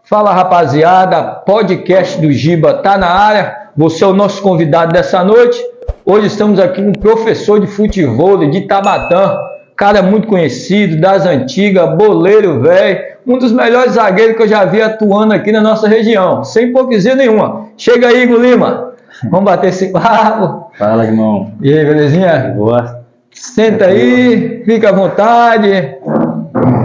Fala, rapaziada, podcast do Giba tá na área. Você é o nosso convidado dessa noite. Hoje estamos aqui com um professor de futebol de Tabatã, cara muito conhecido, das antigas, boleiro velho, um dos melhores zagueiros que eu já vi atuando aqui na nossa região, sem hipocrisia nenhuma. Chega aí, Igor Lima, vamos bater esse papo. Fala, irmão. E aí, belezinha? Boa. Senta aí, fica à vontade.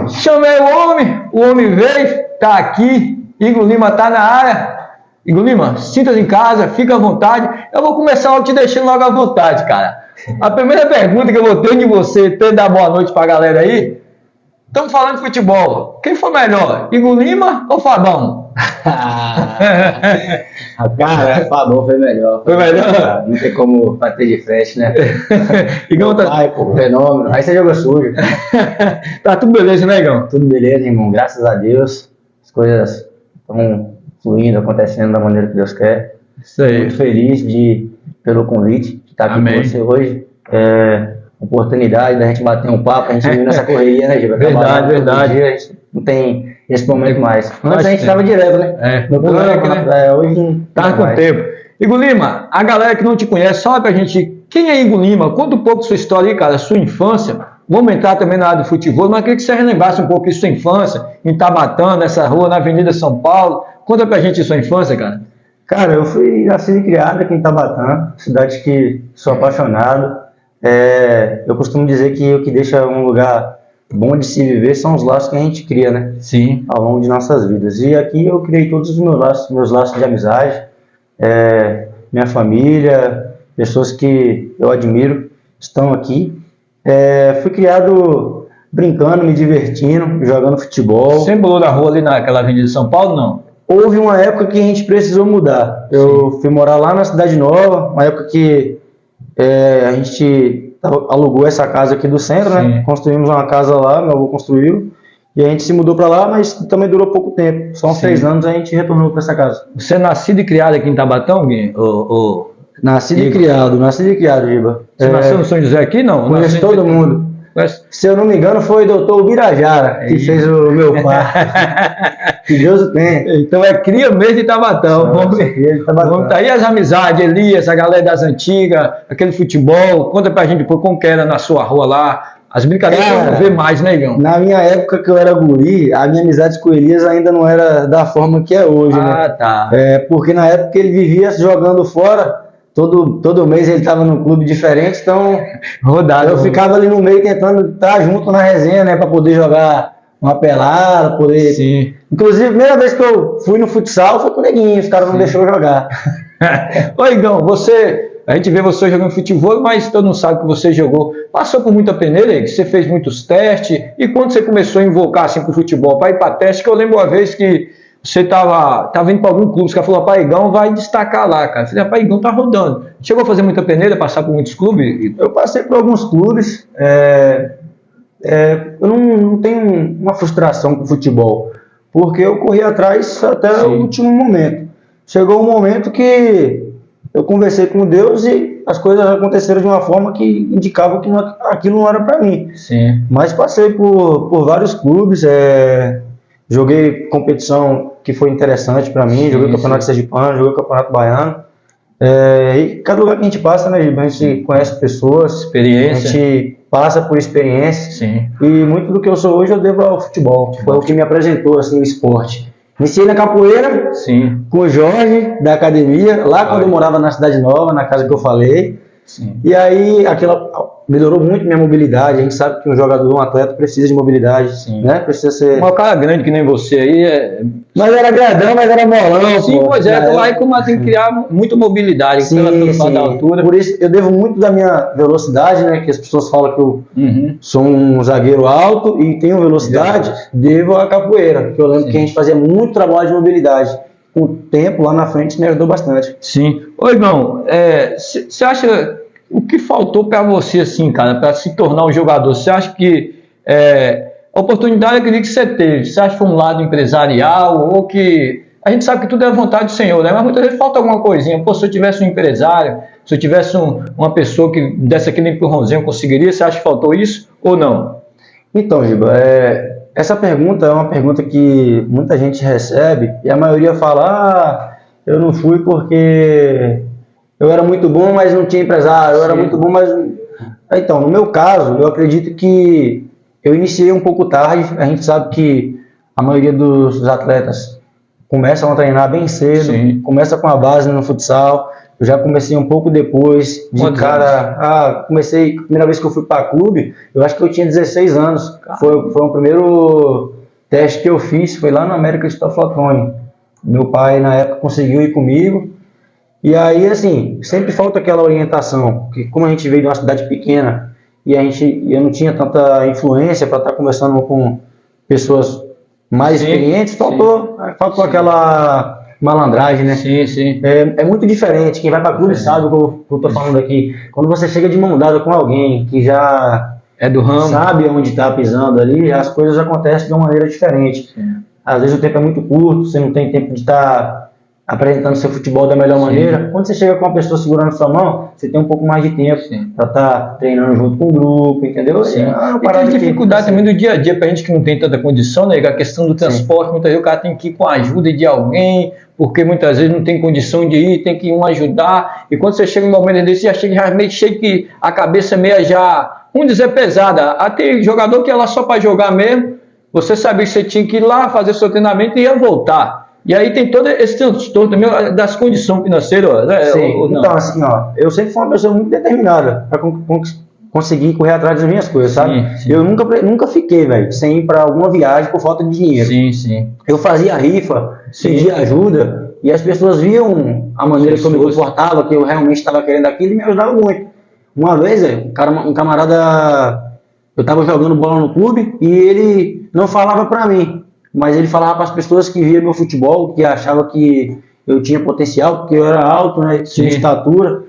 Chamei o homem veio, tá aqui, Igor Lima tá na área. Igor Lima, sinta-se em casa, fica à vontade. Eu vou começar logo te deixando logo à vontade, cara. A primeira pergunta que eu vou ter de você, ter dar boa noite pra galera aí. Estamos falando de futebol. Quem foi melhor, Igor Lima ou Fabão? Cara, Fabão foi melhor. Foi melhor? Não tem como bater de frente, né? Igão tá... Ai, pô, fenômeno. Aí você jogou sujo. Tá tudo beleza, né, Igão? Tudo beleza, irmão. Graças a Deus. As coisas estão fluindo, acontecendo da maneira que Deus quer. Isso aí. Muito feliz pelo convite de estar aqui Amém. com você hoje. Oportunidade da gente bater um papo, a gente vive nessa correria, né, Giba? Verdade, verdade. Dia, a gente não tem esse momento mais. Faz Antes a gente tempo. estava direto, né? No moleque, né? Hoje não Tá com mais. tempo. Igor Lima, a galera que não te conhece, fala pra gente quem é Igor Lima, conta um pouco da sua história aí, cara, sua infância. Vamos entrar também na área do futebol, mas eu queria que você relembrasse um pouco de sua infância, em Tabatã, nessa rua, na Avenida São Paulo. Conta pra gente sua infância, cara. Cara, eu fui nascido e criado aqui em Tabatã, cidade que sou apaixonado. Eu costumo dizer que o que deixa um lugar bom de se viver são os laços que a gente cria, né? Sim. Ao longo de nossas vidas. E aqui eu criei todos os meus laços de amizade, minha família, pessoas que eu admiro estão aqui. Fui criado brincando, me divertindo, jogando futebol. Sempre morou na rua ali naquela Avenida São Paulo, não? Houve uma época que a gente precisou mudar. Eu fui morar lá na Cidade Nova, uma época que a gente alugou essa casa aqui do centro, né? Construímos uma casa lá, meu avô construiu, e a gente se mudou para lá, mas também durou pouco tempo. Só uns 3 anos a gente retornou para essa casa. Você é nascido e criado aqui em Tabatão, Gui? Nascido e criado, Giba. Você nasceu no São José aqui, não? Conheço todo mundo. Mas... Se eu não me engano, foi o doutor Birajara que fez o meu pai. Que Deus o tenha. Então é cria mesmo de Tabatão. Vamos tá aí as amizades, Elias, a galera das antigas, aquele futebol. Conta pra gente como que era na sua rua lá. As brincadeiras que eu não ver mais, né, Igão? Na minha época que eu era guri, a minha amizade com o Elias ainda não era da forma que é hoje, né? Tá. Porque na época ele vivia jogando fora. Todo mês ele estava num clube diferente, então eu ficava ali no meio tentando estar junto na resenha, né, para poder jogar uma pelada, poder. Sim. Inclusive, a primeira vez que eu fui no futsal foi com o Neguinho, os caras não deixaram eu jogar. Ô, Igão, a gente vê você jogando futebol, mas todo mundo sabe que você jogou. Passou por muita peneira, que você fez muitos testes, e quando você começou a invocar assim pro futebol, para ir para teste, que eu lembro uma vez que você tava indo para algum clube, os caras falaram, rapaz, Igão vai destacar lá, cara. Eu falei, rapaz, Igão tá rodando. Chegou a fazer muita peneira, passar por muitos clubes? Eu passei por alguns clubes, eu não tenho uma frustração com o futebol, porque eu corri atrás até o último momento. Chegou um momento que eu conversei com Deus e as coisas aconteceram de uma forma que indicava que aquilo não era para mim. Sim. Mas passei por vários clubes, joguei competição que foi interessante para mim, joguei o Campeonato Sergipano, joguei o Campeonato Baiano. E cada lugar que a gente passa, né, a gente conhece pessoas, experiência. A gente passa por experiência. Sim. E muito do que eu sou hoje eu devo ao futebol. Foi o que me apresentou assim, o esporte. Iniciei na capoeira, com o Jorge, da academia, lá quando eu morava na Cidade Nova, na casa que eu falei. Sim. E aí aquilo melhorou muito minha mobilidade. A gente sabe que um jogador, um atleta precisa de mobilidade, né? Precisa ser... Um cara grande que nem você aí Mas era grandão, mas era molão. Sim, pois é, aí como tem que criar muita mobilidade pelo fato da altura. Por isso eu devo muito da minha velocidade, né? Que as pessoas falam que eu sou um zagueiro alto e tenho velocidade, devo à capoeira. Que eu lembro que a gente fazia muito trabalho de mobilidade. Com o tempo lá na frente me ajudou bastante. Sim. Ô, Igão, você acha o que faltou para você, assim, cara, para se tornar um jogador? Você acha que a oportunidade que você teve, você acha que foi um lado empresarial ou que... A gente sabe que tudo é vontade do Senhor, né? Mas muitas vezes falta alguma coisinha. Pô, se eu tivesse um empresário, se eu tivesse uma pessoa que desse aquele empurrãozinho, eu conseguiria? Você acha que faltou isso ou não? Então, Giba, Essa pergunta é uma pergunta que muita gente recebe e a maioria fala: ah, eu não fui porque eu era muito bom, mas não tinha empresário, eu era muito bom, mas... Então, no meu caso, eu acredito que eu iniciei um pouco tarde. A gente sabe que a maioria dos atletas começam a treinar bem cedo, começa com a base no futsal. Eu já comecei um pouco depois, comecei, a primeira vez que eu fui para clube, eu acho que eu tinha 16 anos. Foi o primeiro teste que eu fiz, foi lá no América de Toflotone. Meu pai, na época, conseguiu ir comigo. E aí, assim, sempre falta aquela orientação, porque como a gente veio de uma cidade pequena e eu não tinha tanta influência para estar conversando com pessoas mais experientes, faltou aquela malandragem, né? Sim. É muito diferente. Quem vai para clube sabe o que eu tô falando aqui. Quando você chega de mão dada com alguém que já é do ramo, sabe onde está pisando ali, as coisas acontecem de uma maneira diferente. Às vezes o tempo é muito curto, você não tem tempo de estar apresentando seu futebol da melhor maneira. Quando você chega com uma pessoa segurando sua mão, você tem um pouco mais de tempo para estar treinando junto com o grupo, entendeu? E tem dificuldade também do dia a dia, pra gente que não tem tanta condição, né? A questão do transporte, muitas vezes o cara tem que ir com a ajuda de alguém, porque muitas vezes não tem condição de ir, tem que um ajudar, e quando você chega no momento desse, já chega meio cheio que a cabeça meio já, vamos dizer, pesada. Até jogador que ia lá só para jogar mesmo, você sabia que você tinha que ir lá fazer seu treinamento e ia voltar. E aí tem todo esse transtorno também das condições financeiras, né? Então, assim, eu sempre fui uma pessoa muito determinada para conseguir correr atrás das minhas coisas, sabe? Eu nunca fiquei, velho, sem ir para alguma viagem por falta de dinheiro. Eu fazia rifa, pedia ajuda, e as pessoas viam a maneira como eu me comportava, que eu realmente estava querendo aquilo, e me ajudava muito. Uma vez, um camarada, eu estava jogando bola no clube, e ele não falava para mim, mas ele falava para as pessoas que viam meu futebol, que achavam que eu tinha potencial, porque eu era alto, né, tinha estatura.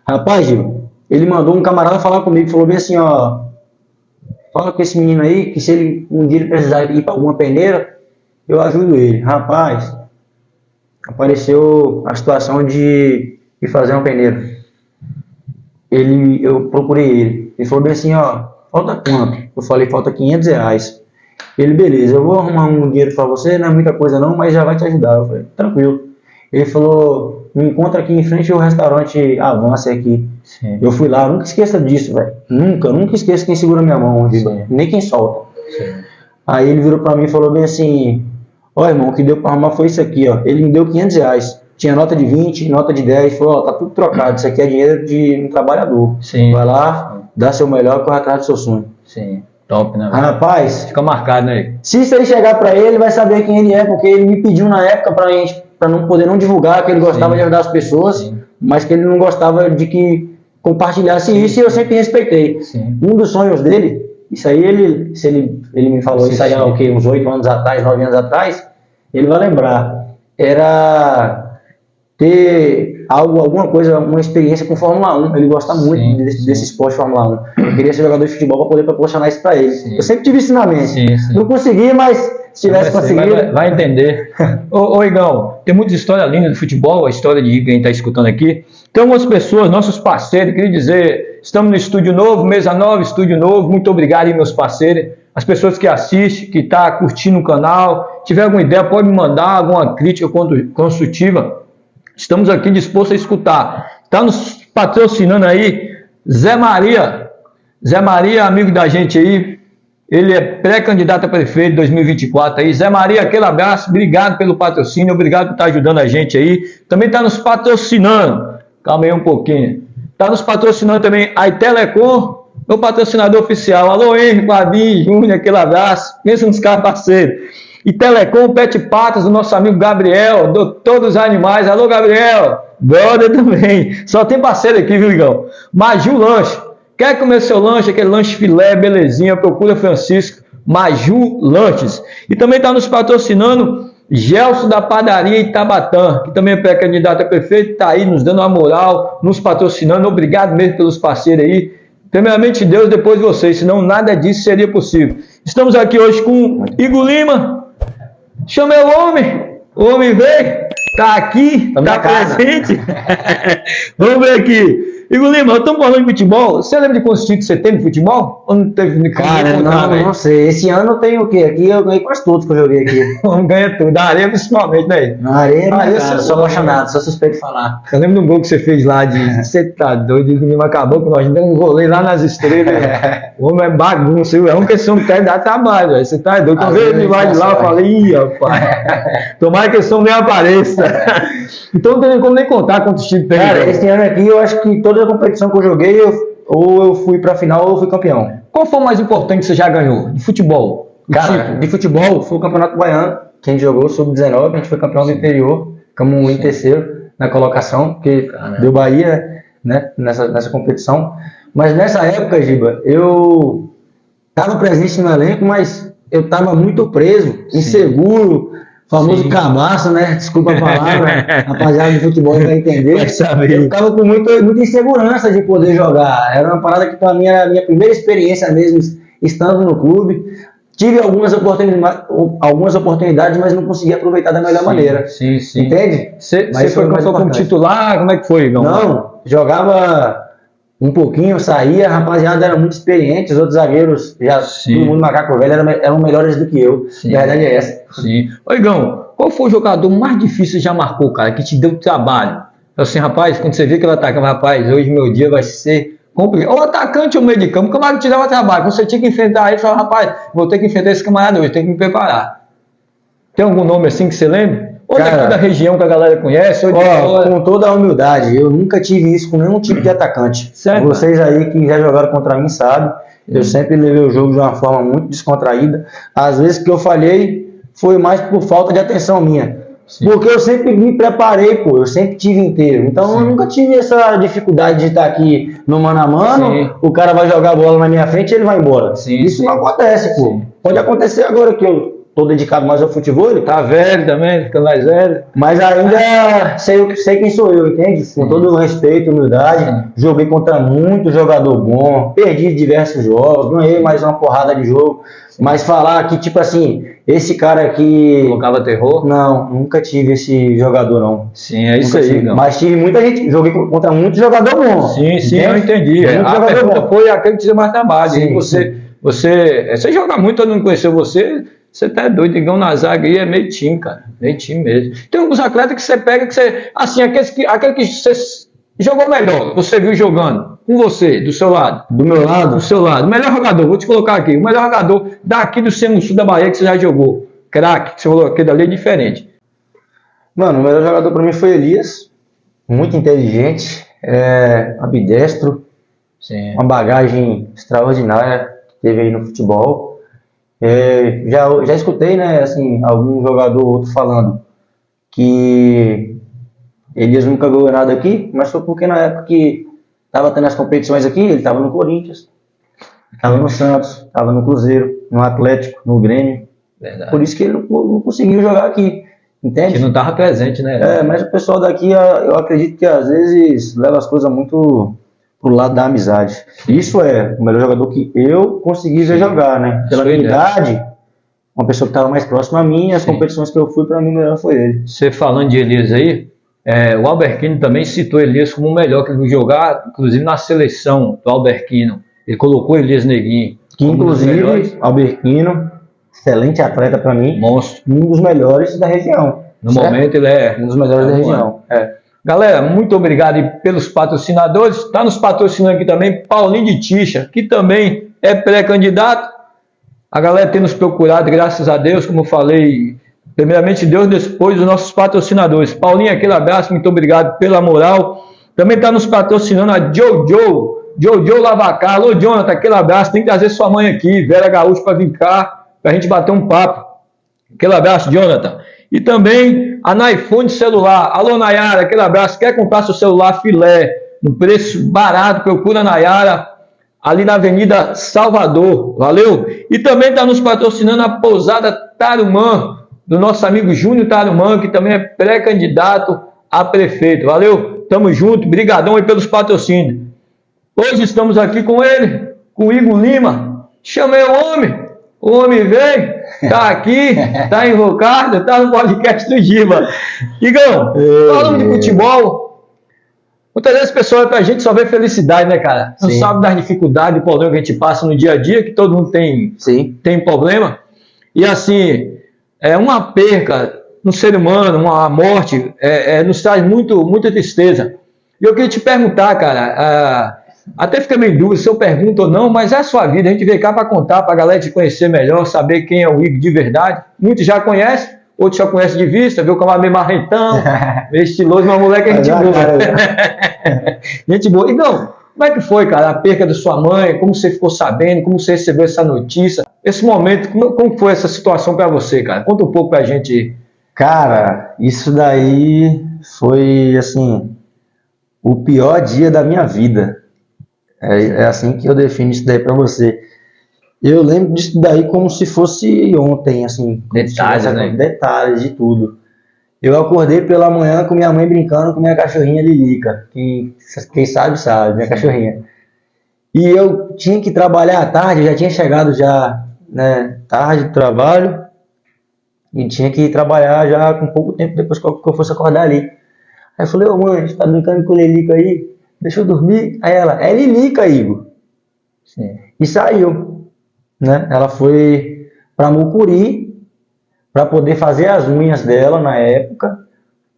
Rapaz, Gil, ele mandou um camarada falar comigo, falou bem assim, ó, fala com esse menino aí, que se ele um dia ele precisar ir para alguma peneira, eu ajudo ele. Rapaz, apareceu a situação de fazer uma peneira. Eu procurei ele, ele falou bem assim, ó, falta quanto? Eu falei, falta R$500. Ele, beleza, eu vou arrumar um dinheiro para você, não é muita coisa não, mas já vai te ajudar. Eu falei, tranquilo. Ele falou, me encontra aqui em frente ao restaurante Avança aqui. Eu fui lá, nunca esqueça disso, velho. Nunca esqueça quem segura minha mão, nem quem solta. Aí ele virou para mim e falou bem assim, ó irmão, o que deu para arrumar foi isso aqui, ó. Ele me deu R$500. Tinha nota de 20, nota de 10, falou, ó, tá tudo trocado, isso aqui é dinheiro de um trabalhador. Vai lá, dá seu melhor e corre atrás do seu sonho. Top, né? Rapaz, fica marcado, né? Se isso aí chegar pra ele, vai saber quem ele é, porque ele me pediu na época pra não poder não divulgar que ele gostava de ajudar as pessoas, mas que ele não gostava de que compartilhasse isso, e eu sempre respeitei. Um dos sonhos dele, isso aí ele me falou, isso aí há o quê? Uns 8 anos atrás, 9 anos atrás, ele vai lembrar, era ter alguma coisa, uma experiência com Fórmula 1. Ele gosta muito desse esporte Fórmula 1. Eu queria ser jogador de futebol para poder proporcionar isso para ele. Eu sempre tive isso na mente. Não consegui, mas se tivesse conseguido... Vai entender. Ô Igão, tem muita história linda de futebol, a história de quem está escutando aqui. Tem algumas pessoas, nossos parceiros, queria dizer, estamos no estúdio novo, mesa nova, estúdio novo. Muito obrigado aí, meus parceiros. As pessoas que assistem, que estão curtindo o canal, tiver alguma ideia, pode me mandar alguma crítica construtiva. Estamos aqui dispostos a escutar. Está nos patrocinando aí Zé Maria. Zé Maria, amigo da gente aí. Ele é pré-candidato a prefeito de 2024 aí. Zé Maria, aquele abraço. Obrigado pelo patrocínio. Obrigado por estar ajudando a gente aí. Também está nos patrocinando. Calma aí um pouquinho. Está nos patrocinando também a Telecom, meu patrocinador oficial. Alô, Henrique, Fabinho, Júnior, aquele abraço. Pensa nos caras parceiros. E Telecom, Pet Patas, do nosso amigo Gabriel, doutor dos animais. Alô, Gabriel. Brother também. Só tem parceiro aqui, viu, Igão? Maju Lanche. Quer comer seu lanche, aquele lanche filé, belezinha? Procura Francisco, Maju Lanches. E também está nos patrocinando Gelson da Padaria Itabatã, que também é pré-candidato a prefeito, está aí nos dando uma moral, nos patrocinando. Obrigado mesmo pelos parceiros aí. Primeiramente Deus, depois vocês, senão nada disso seria possível. Estamos aqui hoje com Igor Lima. Chamei o homem veio, tá aqui, tá presente. Vamos ver aqui. Igor Lima, estamos falando de futebol. Você lembra de quantos títulos você tem de futebol? Ou não teve Cara, não sei. Esse ano eu tenho o quê? Aqui eu ganhei quase todos que eu joguei aqui. Não ganha tudo. Da areia principalmente, né? Na areia, cara, sou apaixonado, sou suspeito de falar. Eu lembro de um gol que você fez lá de... Você tá doido, Igor Lima acabou com nós. Deu um rolê lá nas estrelas. O homem é bagunça. É uma questão que quer dar trabalho. Véio. Você tá doido. Quando ele vai de lá, eu falei, ih, rapaz. Tomara que esse homem nem apareça. Então não tem nem como nem contar quantos títulos tem. Cara, esse ano aqui eu acho que toda a competição que eu joguei, ou eu fui pra final ou eu fui campeão. Qual foi o mais importante que você já ganhou? De futebol? Cara, de futebol foi o Campeonato Baiano, que a gente jogou, sub-19, a gente foi campeão do interior, ficamos em terceiro na colocação, porque deu Bahia, né, nessa competição. Mas nessa época, Giba, eu estava presente no elenco, mas eu estava muito preso, inseguro, famoso cabaço, né? Desculpa a palavra, rapaziada de futebol vai entender. Eu ficava com muita insegurança de poder jogar. Era uma parada que para mim era a minha primeira experiência mesmo, estando no clube. Tive algumas oportunidades, mas não consegui aproveitar da melhor maneira. Sim. Entende? Você foi como titular? Como é que foi, Igão? Não, jogava um pouquinho, saía, a rapaziada era muito experiente, os outros zagueiros, todo mundo macaco velho, eram melhores do que eu. Sim. A verdade é essa. Sim. Ô, Igão, qual foi o jogador mais difícil que já marcou, cara, que te deu trabalho? Assim, rapaz, quando você vê que ele atacava, rapaz, hoje meu dia vai ser complicado. Ou atacante ou meio de campo, o camarada te dava trabalho. Quando você tinha que enfrentar ele, você falava, rapaz, vou ter que enfrentar esse camarada hoje, tenho que me preparar. Tem algum nome assim que você lembra? Ou daqui da região que a galera conhece? Ou com toda a humildade, eu nunca tive isso com nenhum tipo de atacante. Certo. Vocês aí que já jogaram contra mim sabem, eu sempre levei o jogo de uma forma muito descontraída. Às vezes que eu falhei foi mais por falta de atenção minha. Sim. Porque eu sempre me preparei, pô, eu sempre tive inteiro. Então eu nunca tive essa dificuldade de estar aqui no mano a mano, o cara vai jogar a bola na minha frente e ele vai embora. Isso não acontece, pô. Pode acontecer agora que eu tô dedicado mais ao futebol, ele tá velho também, ficando mais velho. Mas ainda sei quem sou eu, entende? Com todo o respeito, humildade. Joguei contra muito jogador bom, perdi diversos jogos, ganhei mais uma porrada de jogo. Mas falar que, tipo assim, esse cara aqui... Colocava terror? Não, nunca tive esse jogador, não. Sim, é isso aí. Mas tive muita gente, joguei contra muito jogador bom. Sim, eu entendi. A pergunta foi aquele que tinha mais trabalho. Sim, você joga muito, eu não conheceu você... Você tá doido, Igão na zaga aí é meio time, cara. Meio time mesmo. Tem alguns atletas que você pega, que você... Assim, aquele que você jogou melhor, você viu jogando. Com você, do seu lado. Do meu lado? Do seu lado. O melhor jogador, vou te colocar aqui. O melhor jogador daqui do Centro-Sul da Bahia que você já jogou. Craque, que você falou, aquele ali é diferente. Mano, o melhor jogador pra mim foi Elias. Muito inteligente. Ambidestro. Sim. Uma bagagem extraordinária que teve aí no futebol. Já escutei, né, assim, algum jogador ou outro falando que Elias nunca ganhou nada aqui, mas foi porque na época que estava tendo as competições aqui, ele estava no Corinthians, estava no Santos, estava no Cruzeiro, no Atlético, no Grêmio. Verdade. Por isso que ele não conseguiu jogar aqui, entende? Que não estava presente, né? Mas o pessoal daqui, eu acredito que às vezes leva as coisas muito pro lado da amizade. Isso é o melhor jogador que eu consegui ver jogar, né? Pela minha idade, uma pessoa que estava mais próxima a mim, as competições que eu fui, para mim, o melhor foi ele. Você falando de Elias aí, o Alberquino também citou Elias como o melhor que ele viu jogar, inclusive na seleção do Alberquino. Ele colocou Elias Neguinho. Que inclusive, Alberquino, excelente atleta para mim, monstro. Um dos melhores da região. No momento ele é um dos melhores da região. Galera, muito obrigado pelos patrocinadores. Está nos patrocinando aqui também Paulinho de Tixa, que também é pré-candidato. A galera tem nos procurado, graças a Deus, como eu falei, primeiramente Deus, depois os nossos patrocinadores. Paulinho, aquele abraço, muito obrigado pela moral. Também está nos patrocinando a Jojo Lavacar. Alô, Jonathan, aquele abraço. Tem que trazer sua mãe aqui, Vera Gaúcho, para vir cá, para a gente bater um papo. Aquele abraço, Jonathan. E também a Naifone Celular. Alô, Nayara, aquele abraço. Quer comprar seu celular filé no preço barato? Procura a Nayara ali na Avenida Salvador. Valeu? E também está nos patrocinando a Pousada Tarumã, do nosso amigo Júnior Tarumã, que também é pré-candidato a prefeito. Valeu? Tamo junto. Brigadão aí pelos patrocínios. Hoje estamos aqui com ele, com o Igor Lima. Chamei o homem veio, tá aqui, tá invocado, tá no podcast do Giba. Igão, falando de futebol, Muitas vezes, pessoal, a gente só vê felicidade, né, cara? Não Sim. sabe das dificuldades, do problema que a gente passa no dia a dia, que todo mundo tem problema. E assim, uma perca no ser humano, uma morte, nos traz muita tristeza. E eu queria te perguntar, cara, até fica meio dúvida se eu pergunto ou não, mas é a sua vida, a gente veio cá para contar, para a galera te conhecer melhor, saber quem é o Igor de verdade. Muitos já conhecem, outros já conhecem de vista, viu como é meio marrentão, meio estiloso, mas moleque é gente boa. Gente boa. Então, como é que foi, cara, a perca da sua mãe? Como você ficou sabendo? Como você recebeu essa notícia? Esse momento, como foi essa situação para você, cara? Conta um pouco pra gente. Cara, isso daí foi, assim, o pior dia da minha vida. É assim que eu defino isso daí pra você. Eu lembro disso daí como se fosse ontem, assim. Detalhes, né? Detalhes de tudo. Eu acordei pela manhã com minha mãe brincando com minha cachorrinha Lilica. Quem sabe, minha cachorrinha. E eu tinha que trabalhar à tarde, já tinha chegado já, né, tarde do trabalho. E tinha que trabalhar já com pouco tempo depois que eu fosse acordar ali. Aí eu falei, ô mãe, você tá brincando com Lilica aí? Deixa eu dormir. Aí ela, é Lilica, Igor. Sim. E saiu, né? Ela foi para Mucuri para poder fazer as unhas dela na época,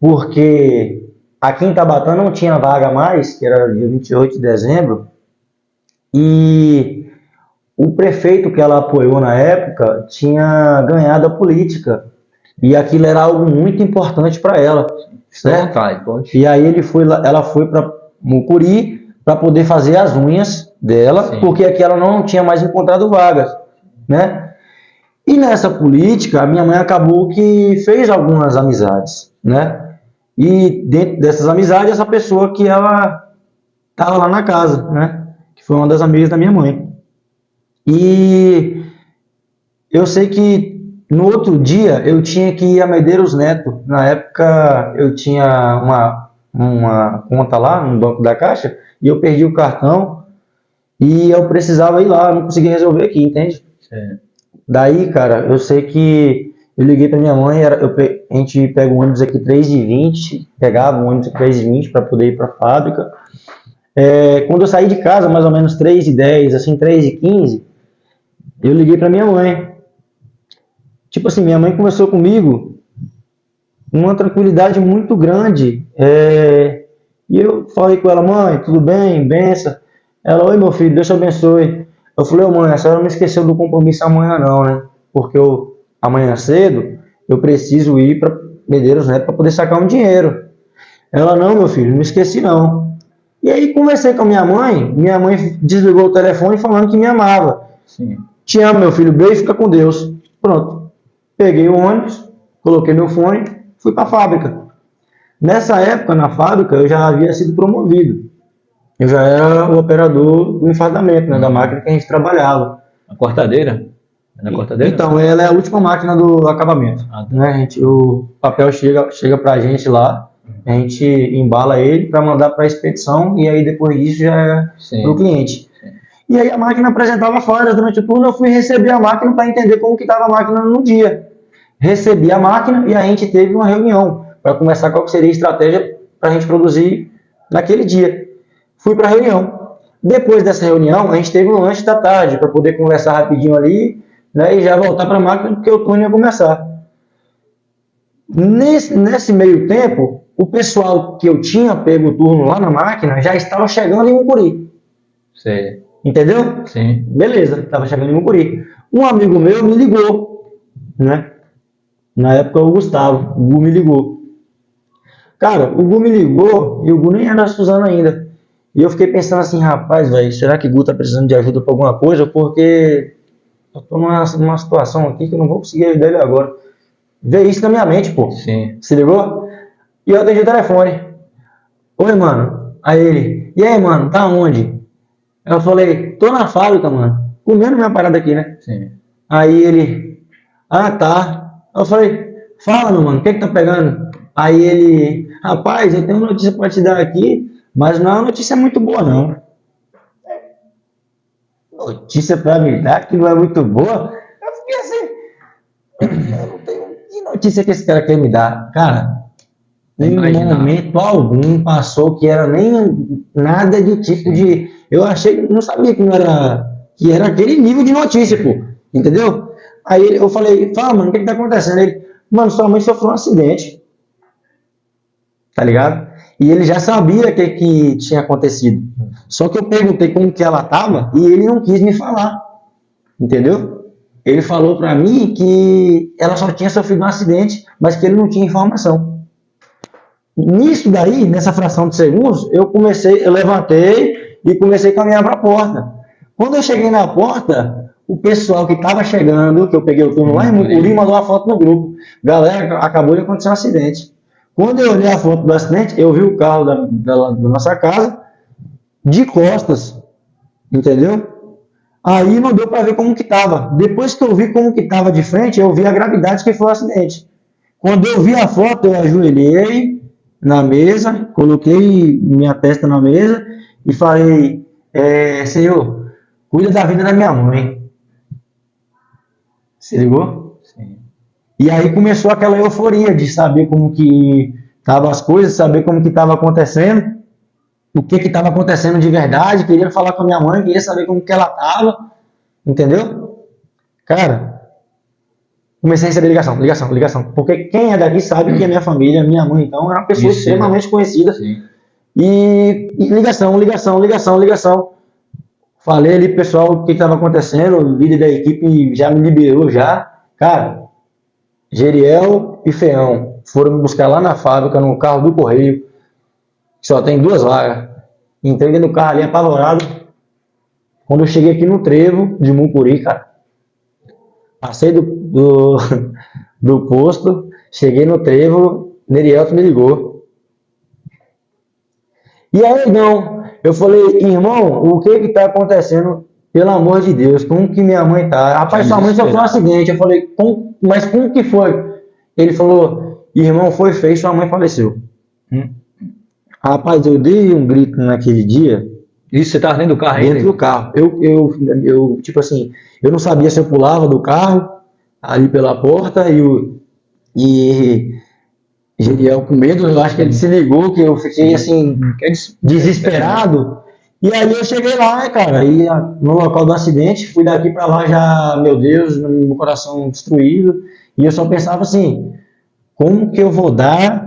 porque aqui em Tabatã não tinha vaga mais, que era dia 28 de dezembro, e o prefeito que ela apoiou na época tinha ganhado a política, e aquilo era algo muito importante para ela, certo? E aí ela foi para Mucuri para poder fazer as unhas dela, sim, porque aqui ela não tinha mais encontrado vagas, né? E nessa política, a minha mãe acabou que fez algumas amizades, né? E dentro dessas amizades, essa pessoa que ela estava lá na casa, né? Que foi uma das amigas da minha mãe. E eu sei que no outro dia eu tinha que ir a Medeiros Neto. Na época eu tinha uma conta lá no banco da Caixa e eu perdi o cartão e eu precisava ir lá, eu não conseguia resolver aqui, entende? Sim. Daí, cara, eu sei que eu liguei para minha mãe, a gente pega o ônibus aqui 3h20, pegava o ônibus aqui 3h20 para poder ir para a fábrica. Quando eu saí de casa, mais ou menos 3h10, assim, 3h15, eu liguei para minha mãe. Tipo assim, minha mãe conversou comigo uma tranquilidade muito grande. E eu falei com ela, mãe, tudo bem? Benção. Ela, oi meu filho, Deus te abençoe. Eu falei, ô mãe, a senhora não esqueceu do compromisso amanhã não, né? Porque amanhã cedo eu preciso ir para Medeiros Neto para poder sacar um dinheiro. Ela, não meu filho, não esqueci não. E aí conversei com a minha mãe desligou o telefone falando que me amava. Sim. Te amo meu filho, beijo, fica com Deus. Pronto. Peguei o ônibus, coloquei meu fone, fui para a fábrica. Nessa época, na fábrica, eu já havia sido promovido. Eu já era o operador do enfardamento, né, da máquina que a gente trabalhava. A cortadeira? Na cortadeira? Então, ela é a última máquina do acabamento. Né? O papel chega para a gente lá, a gente embala ele para mandar para a expedição e aí depois disso já é para o cliente. Sim. E aí a máquina apresentava falhas durante o turno, eu fui receber a máquina para entender como que estava a máquina no dia. Recebi a máquina e a gente teve uma reunião para conversar qual seria a estratégia para a gente produzir naquele dia. Fui para a reunião. Depois dessa reunião, a gente teve um lanche da tarde para poder conversar rapidinho ali, né, e já voltar para a máquina porque o turno ia começar. Nesse meio tempo, o pessoal que eu tinha pego o turno lá na máquina já estava chegando em Mucuri. Sim. Entendeu? Sim. Beleza, estava chegando em Mucuri. Um amigo meu me ligou, né? Na época o Gustavo, o Gu me ligou. Cara, o Gu me ligou e o Gu nem era Suzano ainda. E eu fiquei pensando assim, rapaz, velho, será que o Gu tá precisando de ajuda para alguma coisa? Porque eu tô numa situação aqui que eu não vou conseguir ajudar ele agora. Veio isso na minha mente, pô. Sim. Se ligou? E eu atendi o telefone. Oi, mano. Aí ele, e aí, mano, tá onde? Eu falei, tô na fábrica, mano. Comendo minha parada aqui, né? Sim. Aí ele, ah, tá. Eu falei, fala, meu mano, o que tá pegando? Aí ele, rapaz, eu tenho uma notícia pra te dar aqui, mas não é uma notícia muito boa, não. Notícia pra me dar que não é muito boa? Eu fiquei assim, eu não tenho que notícia que esse cara quer me dar. Cara, Em momento algum passou que era nem nada de tipo de. Eu achei, não sabia que era aquele nível de notícia, pô. Entendeu? Aí eu falei, fala, mano, o que tá acontecendo? Ele, mano, sua mãe sofreu um acidente. Tá ligado? E ele já sabia o que tinha acontecido. Só que eu perguntei como que ela tava e ele não quis me falar. Entendeu? Ele falou pra mim que ela só tinha sofrido um acidente, mas que ele não tinha informação. Nisso daí, nessa fração de segundos, eu levantei e comecei a caminhar para a porta. Quando eu cheguei na porta, o pessoal que estava chegando, que eu peguei o turno lá em Mucuri, mandou uma foto no grupo. Galera, acabou de acontecer um acidente. Quando eu olhei a foto do acidente, eu vi o carro da nossa casa de costas, entendeu? Aí não deu para ver como que estava. Depois que eu vi como que estava de frente, eu vi a gravidade que foi o acidente. Quando eu vi a foto, eu ajoelhei na mesa, coloquei minha testa na mesa e falei, Senhor, cuida da vida da minha mãe. Se ligou? Sim. E aí começou aquela euforia de saber como que estavam as coisas, saber como que estava acontecendo, o que estava acontecendo de verdade, queria falar com a minha mãe, queria saber como que ela estava, entendeu? Cara, comecei a receber ligação. Porque quem é daqui sabe que é minha família, minha mãe, então, era uma pessoa extremamente conhecida. Sim. E ligação. Falei ali pro pessoal o que estava acontecendo, o líder da equipe já me liberou já. Cara, Geriel e Feão foram me buscar lá na fábrica, no carro do Correio, que só tem 2 vagas. Entrei dentro do carro ali, apavorado. Quando eu cheguei aqui no trevo de Mucuri, cara, passei do posto, cheguei no trevo, Nerielto me ligou. E aí, não, eu falei, irmão, o que está acontecendo? Pelo amor de Deus, como que minha mãe tá? Rapaz, sua mãe sofreu um acidente. Eu falei, mas como que foi? Ele falou, irmão, foi feio, sua mãe faleceu. Rapaz, eu dei um grito naquele dia. Isso, você estava dentro do carro? Dentro do carro. Eu, tipo assim, eu não sabia se eu pulava do carro, ali pela porta, e Geriel com medo, eu acho que ele se ligou, que eu fiquei assim, desesperado. E aí eu cheguei lá, cara, e no local do acidente, fui daqui pra lá já, meu Deus, meu coração destruído, e eu só pensava assim, como que eu vou dar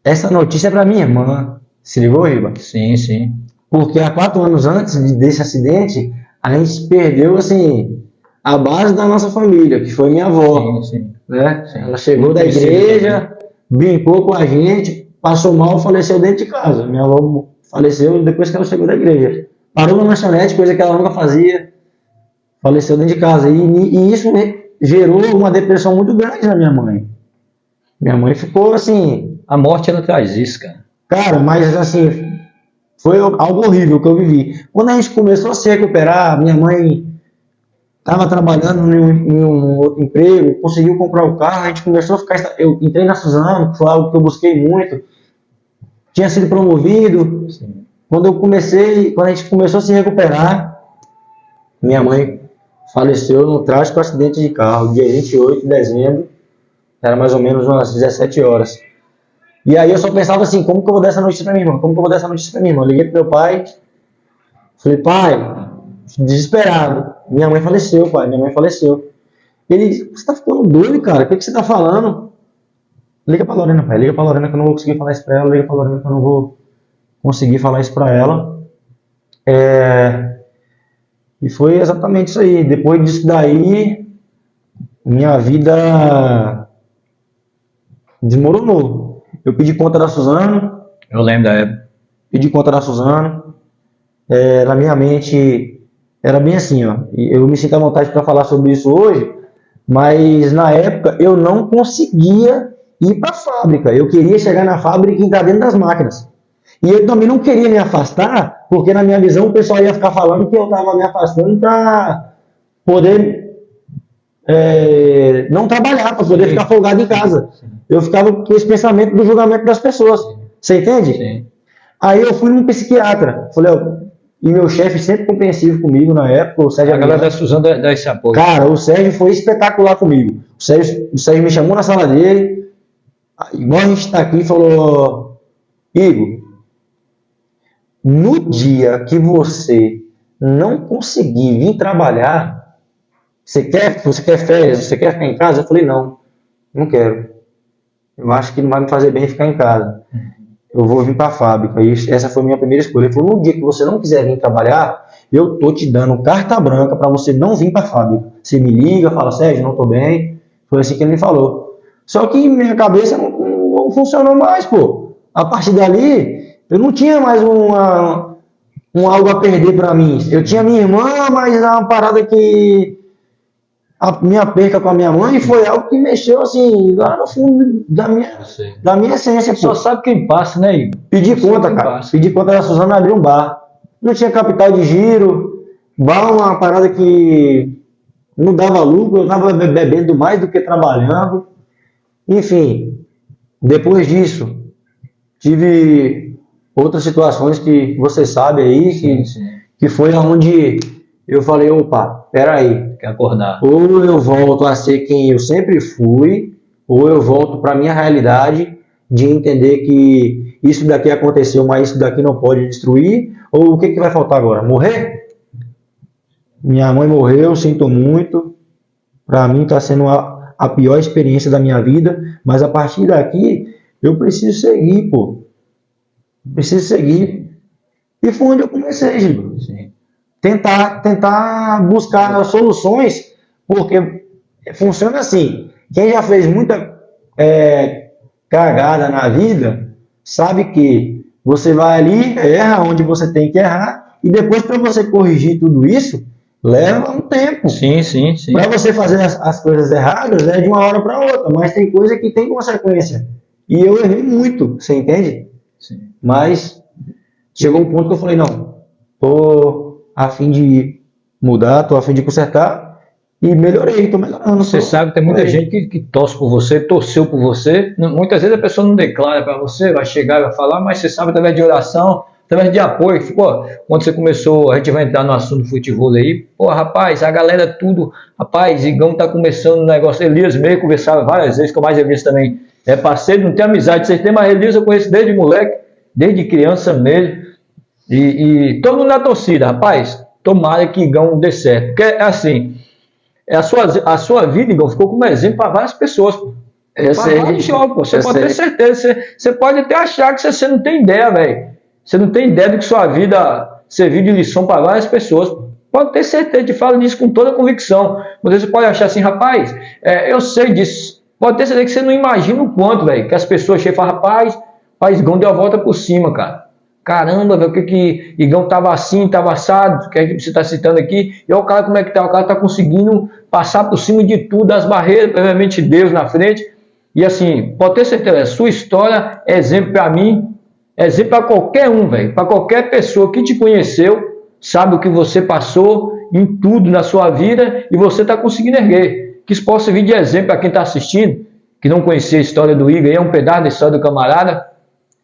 essa notícia pra minha irmã? Se ligou, Riba? Sim, sim. Porque há 4 anos antes desse acidente, a gente perdeu, assim, a base da nossa família, que foi minha avó. Sim, sim. Né? Sim. Ela chegou da igreja, brincou com a gente, passou mal, faleceu dentro de casa. Minha avó faleceu depois que ela chegou da igreja. Parou na lanchonete, coisa que ela nunca fazia. Faleceu dentro de casa. E isso gerou uma depressão muito grande na minha mãe. Minha mãe ficou assim... A morte, ela traz isso, cara. Cara, mas assim... Foi algo horrível que eu vivi. Quando a gente começou a se recuperar, minha mãe estava trabalhando em um outro emprego, conseguiu comprar o carro, a gente começou a ficar... Eu entrei na Suzano, que foi algo que eu busquei muito. Tinha sido promovido. Sim. Quando a gente começou a se recuperar, minha mãe faleceu num trágico acidente de carro, dia 28 de dezembro, era mais ou menos umas 17 horas. E aí eu só pensava assim, como que eu vou dar essa notícia pra minha irmã? Eu liguei pro meu pai, falei, pai, desesperado, minha mãe faleceu, pai, Ele disse, você tá ficando doido, cara, o que você tá falando? Liga pra Lorena, pai, liga pra Lorena que eu não vou conseguir falar isso pra ela, liga pra Lorena que eu não vou conseguir falar isso pra ela. E foi exatamente isso aí. Depois disso daí, minha vida desmoronou. Eu pedi conta da Suzano. Eu lembro da época. Pedi conta da Suzano. Na minha mente, era bem assim, ó. Eu me sinto à vontade para falar sobre isso hoje, mas na época eu não conseguia ir para a fábrica. Eu queria chegar na fábrica e entrar dentro das máquinas. E eu também não queria me afastar, porque na minha visão o pessoal ia ficar falando que eu estava me afastando para poder não trabalhar, para poder ficar folgado em casa. Eu ficava com esse pensamento do julgamento das pessoas. Você entende? Sim. Aí eu fui num psiquiatra. Falei, e meu chefe sempre compreensivo comigo na época, o Sérgio. A galera da Suzano dá esse apoio. Cara, o Sérgio foi espetacular comigo. O Sérgio me chamou na sala dele, igual a gente está aqui e falou, Igor, no dia que você não conseguir vir trabalhar, você quer férias, você quer ficar em casa? Eu falei, não quero. Eu acho que não vai me fazer bem ficar em casa. Eu vou vir para a fábrica. E essa foi a minha primeira escolha. Ele falou, no dia que você não quiser vir trabalhar, eu tô te dando carta branca para você não vir para a fábrica. Você me liga, fala, Sérgio, não tô bem. Foi assim que ele me falou. Só que minha cabeça não funcionou mais, pô. A partir dali, eu não tinha mais algo a perder para mim. Eu tinha minha irmã, mas é uma parada que a minha perca com a minha mãe foi algo que mexeu assim, lá no fundo da minha essência. Só sabe quem passa, né, Igor? Pedi conta, cara. Pedi conta da Suzana, abrir um bar. Não tinha capital de giro. Bar uma parada que não dava lucro. Eu estava bebendo mais do que trabalhando. Enfim, depois disso, tive outras situações que você sabe aí, que foi onde eu falei, opa, peraí. Quer acordar. Ou eu volto a ser quem eu sempre fui, ou eu volto para a minha realidade de entender que isso daqui aconteceu, mas isso daqui não pode destruir, ou o que vai faltar agora? Morrer? Minha mãe morreu, sinto muito. Para mim está sendo a pior experiência da minha vida, mas a partir daqui eu preciso seguir, pô. Preciso seguir. E foi onde eu comecei, Gil. Tentar buscar soluções, porque funciona assim. Quem já fez muita cagada na vida, sabe que você vai ali, erra onde você tem que errar, e depois para você corrigir tudo isso, leva um tempo. Sim. Para você fazer as coisas erradas, é de uma hora para outra, mas tem coisa que tem consequência. E eu errei muito, você entende? Sim. Mas chegou um ponto que eu falei, não, tô a fim de mudar, tô a fim de consertar e melhorei, tô melhorando. Você sabe, tem muita gente que torce por você, torceu por você. Muitas vezes a pessoa não declara para você, vai chegar e vai falar, mas você sabe através de oração, através de apoio. Pô, quando você começou, a gente vai entrar no assunto do futebol aí, pô, rapaz, a galera tudo, rapaz, Igão tá começando um negócio, Elias meio conversava várias vezes, que eu mais Elias também é parceiro, não tem amizade, vocês têm, mas Elias eu conheço desde moleque, desde criança mesmo. E todo mundo na torcida, rapaz, tomara que Igão dê certo. Porque é assim, a sua vida, Igão, ficou como exemplo para várias pessoas. Você pode ter certeza. Você pode até achar que você não tem ideia, velho. Você não tem ideia de que sua vida serviu de lição para várias pessoas. Pode ter certeza, te falo disso com toda convicção. Você pode achar assim, rapaz, eu sei disso. Pode ter certeza que você não imagina o quanto, velho, que as pessoas chegam e falam, rapaz, Igão deu a volta por cima, cara. Caramba, velho, o que Igão tava assim, tava assado, que você está citando aqui, e olha o cara como é que tá, o cara tá conseguindo passar por cima de tudo, das barreiras, provavelmente Deus na frente, e assim, pode ter certeza, a sua história é exemplo para mim, é exemplo para qualquer um, velho, para qualquer pessoa que te conheceu, sabe o que você passou em tudo na sua vida, e você está conseguindo erguer, que isso possa servir de exemplo para quem está assistindo, que não conhecia a história do Igor, é um pedaço da história do camarada,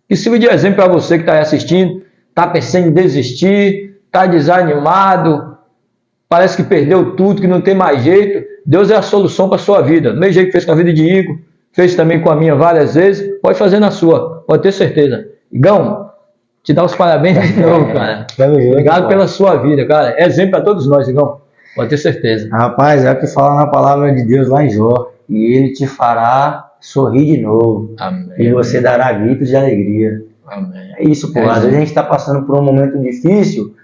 que sirva de exemplo para você que está assistindo, está pensando em desistir, está desanimado, parece que perdeu tudo, que não tem mais jeito. Deus é a solução para a sua vida. Do mesmo jeito que fez com a vida de Igor, fez também com a minha várias vezes, pode fazer na sua, pode ter certeza. Igão, te dá os parabéns de novo, cara. Obrigado pela sua vida, cara. É exemplo para todos nós, Igão. Pode ter certeza. Rapaz, é o que fala na palavra de Deus lá em Jó. E ele te fará sorrir de novo. Amém. E você dará gritos de alegria. Amém. É isso, pô. Às vezes a gente está passando por um momento difícil,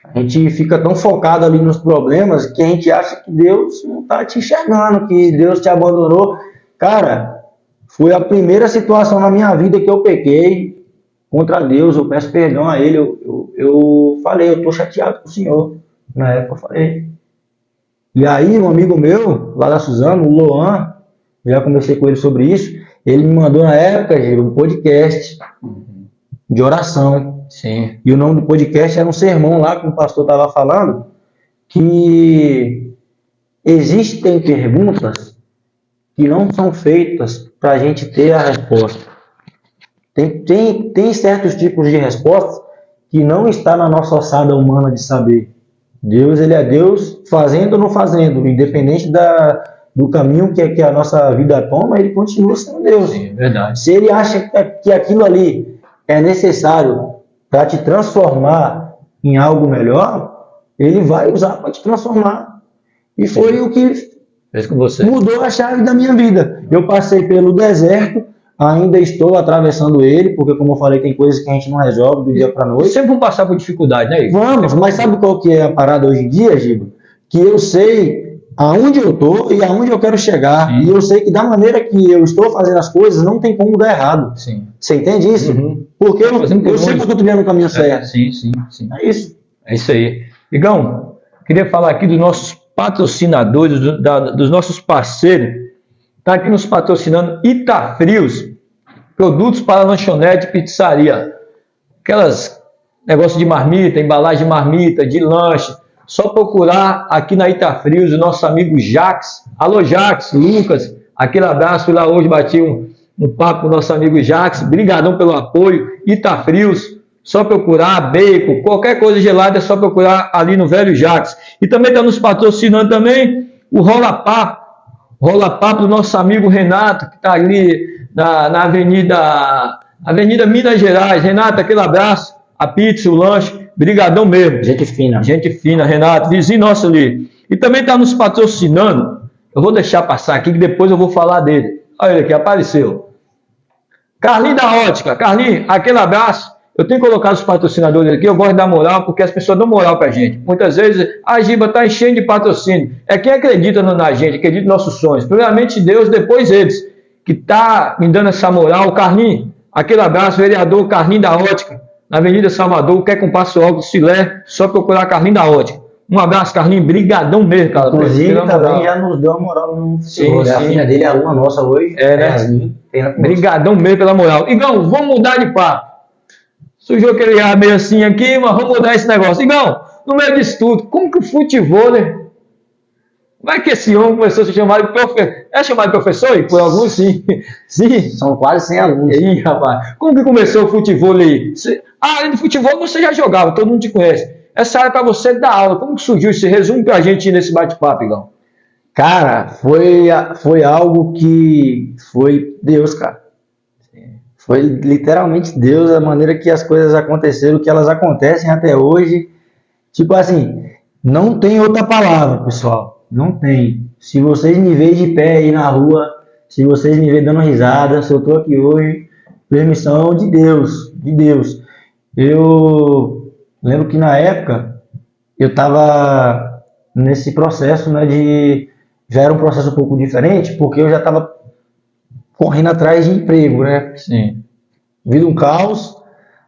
a gente fica tão focado ali nos problemas que a gente acha que Deus não está te enxergando, que Deus te abandonou. Cara, foi a primeira situação na minha vida que eu pequei contra Deus. Eu peço perdão a Ele. Eu falei, eu estou chateado com o Senhor. Na época eu falei. E aí, um amigo meu, lá da Suzano, o Loan, já conversei com ele sobre isso, ele me mandou na época, um podcast de oração. Sim. E o nome do podcast era um sermão lá que o pastor estava falando, que existem perguntas que não são feitas para a gente ter a resposta. Tem certos tipos de respostas que não está na nossa ossada humana de saber. Deus, ele é Deus fazendo ou não fazendo, independente do caminho que a nossa vida toma, ele continua sendo Deus. Sim, verdade. Se ele acha que aquilo ali é necessário para te transformar em algo melhor, ele vai usar para te transformar. E foi o que Fez com você. mudou a chave da minha vida. Eu passei pelo deserto, ainda estou atravessando ele, porque como eu falei, tem coisas que a gente não resolve do dia para E noite. sempre vamos passar por dificuldade, né, Igor? Vamos, mas sabe qual que é a parada hoje em dia, Giba? Que eu sei aonde eu estou e aonde eu quero chegar. Sim. E eu sei que da maneira que eu estou fazendo as coisas, não tem como dar errado. Sim. Você entende isso? Uhum. Porque eu Fazendo por sei onde? que eu estou trilhando o caminho certo. Sim, sim, sim. É isso. É isso aí. Igão, queria falar aqui dos nossos patrocinadores, dos nossos parceiros. Está aqui nos patrocinando Itafrios, produtos para lanchonete e pizzaria. Aquelas negócio de marmita, embalagem de marmita, de lanche. Só procurar aqui na Itafrios o nosso amigo Jax. Alô, Jax, Lucas, aquele abraço. Fui lá hoje, bati um papo com o nosso amigo Jax. Brigadão pelo apoio. Itafrios, só procurar bacon, qualquer coisa gelada é só procurar ali no Velho Jax. E também está nos patrocinando também o Rola Papo do nosso amigo Renato, que está ali na Avenida Minas Gerais. Renato, aquele abraço, a pizza, o lanche, brigadão mesmo. Gente fina. Gente fina, Renato, vizinho nosso ali. E também está nos patrocinando, eu vou deixar passar aqui que depois eu vou falar dele. Olha ele aqui, apareceu. Carlinho da Ótica. Carlinho, aquele abraço. Eu tenho colocado os patrocinadores aqui, eu gosto de dar moral, porque as pessoas dão moral pra gente. Muitas vezes a Giba está enchendo de patrocínio. É quem acredita na gente, acredita nos nossos sonhos. Primeiramente Deus, depois eles, que tá me dando essa moral. Carlinho, aquele abraço, vereador Carlinho da Ótica, na Avenida Salvador, quer comprar seu óculos Filé, só procurar Carlinho da Ótica. Um abraço, Carlinho, brigadão mesmo, cara. Inclusive, também já nos deu a moral no futebol. A filha dele é aluna nossa hoje. É, né? Brigadão mesmo pela moral. Igão, vamos mudar de papo. Sujou aquele ar meio assim aqui, mas vamos mudar esse negócio. Igão, no meio disso tudo, como que o futebol, né? Como é que esse homem começou a se chamar de professor? É chamado de professor? E por alguns, sim. Sim. São quase 100 alunos. Ih, rapaz. Como que começou o futebol aí? Além de futebol, você já jogava, todo mundo te conhece. Essa área para você dar aula. Como que surgiu esse resumo pra gente nesse bate-papo, Igão? Cara, foi algo que foi Deus, cara. Foi literalmente Deus, a maneira que as coisas aconteceram, que elas acontecem até hoje. Tipo assim, não tem outra palavra, pessoal. Não tem. Se vocês me verem de pé aí na rua, se vocês me verem dando risada, se eu tô aqui hoje, permissão de Deus, de Deus. Eu lembro que na época eu tava nesse processo, né, já era um processo um pouco diferente, porque eu já tava correndo atrás de emprego, né? Sim. Vida um caos,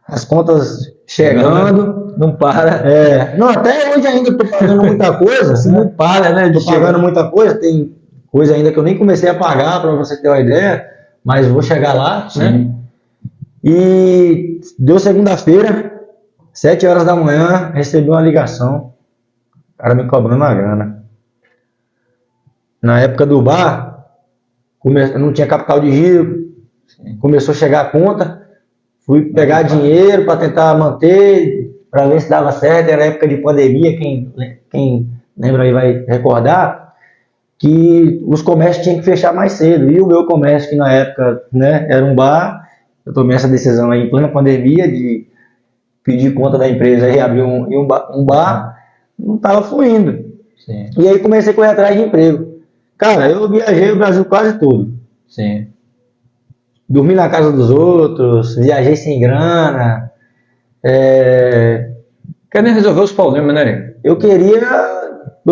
as contas chegando. Não para. Não, até hoje ainda estou pagando muita coisa. Não para, né? Estou pagando muita coisa, tem coisa ainda que eu nem comecei a pagar, para você ter uma ideia, mas vou chegar lá, Sim. né? E deu segunda-feira, 7 horas da manhã, recebi uma ligação, o cara me cobrando a grana. Na época do bar, não tinha capital de giro, começou a chegar a conta, fui pegar dinheiro para tentar manter, para ver se dava certo. Era época de pandemia, quem lembra aí vai recordar, que os comércios tinham que fechar mais cedo, e o meu comércio, que na época, né, era um bar, eu tomei essa decisão aí em plena pandemia, de pedir conta da empresa e abrir um bar, não estava fluindo. Sim. E aí comecei a correr atrás de emprego. Cara, eu viajei o Brasil quase todo. Sim. Dormi na casa dos outros, viajei sem grana. Querendo resolver os problemas, né? Eu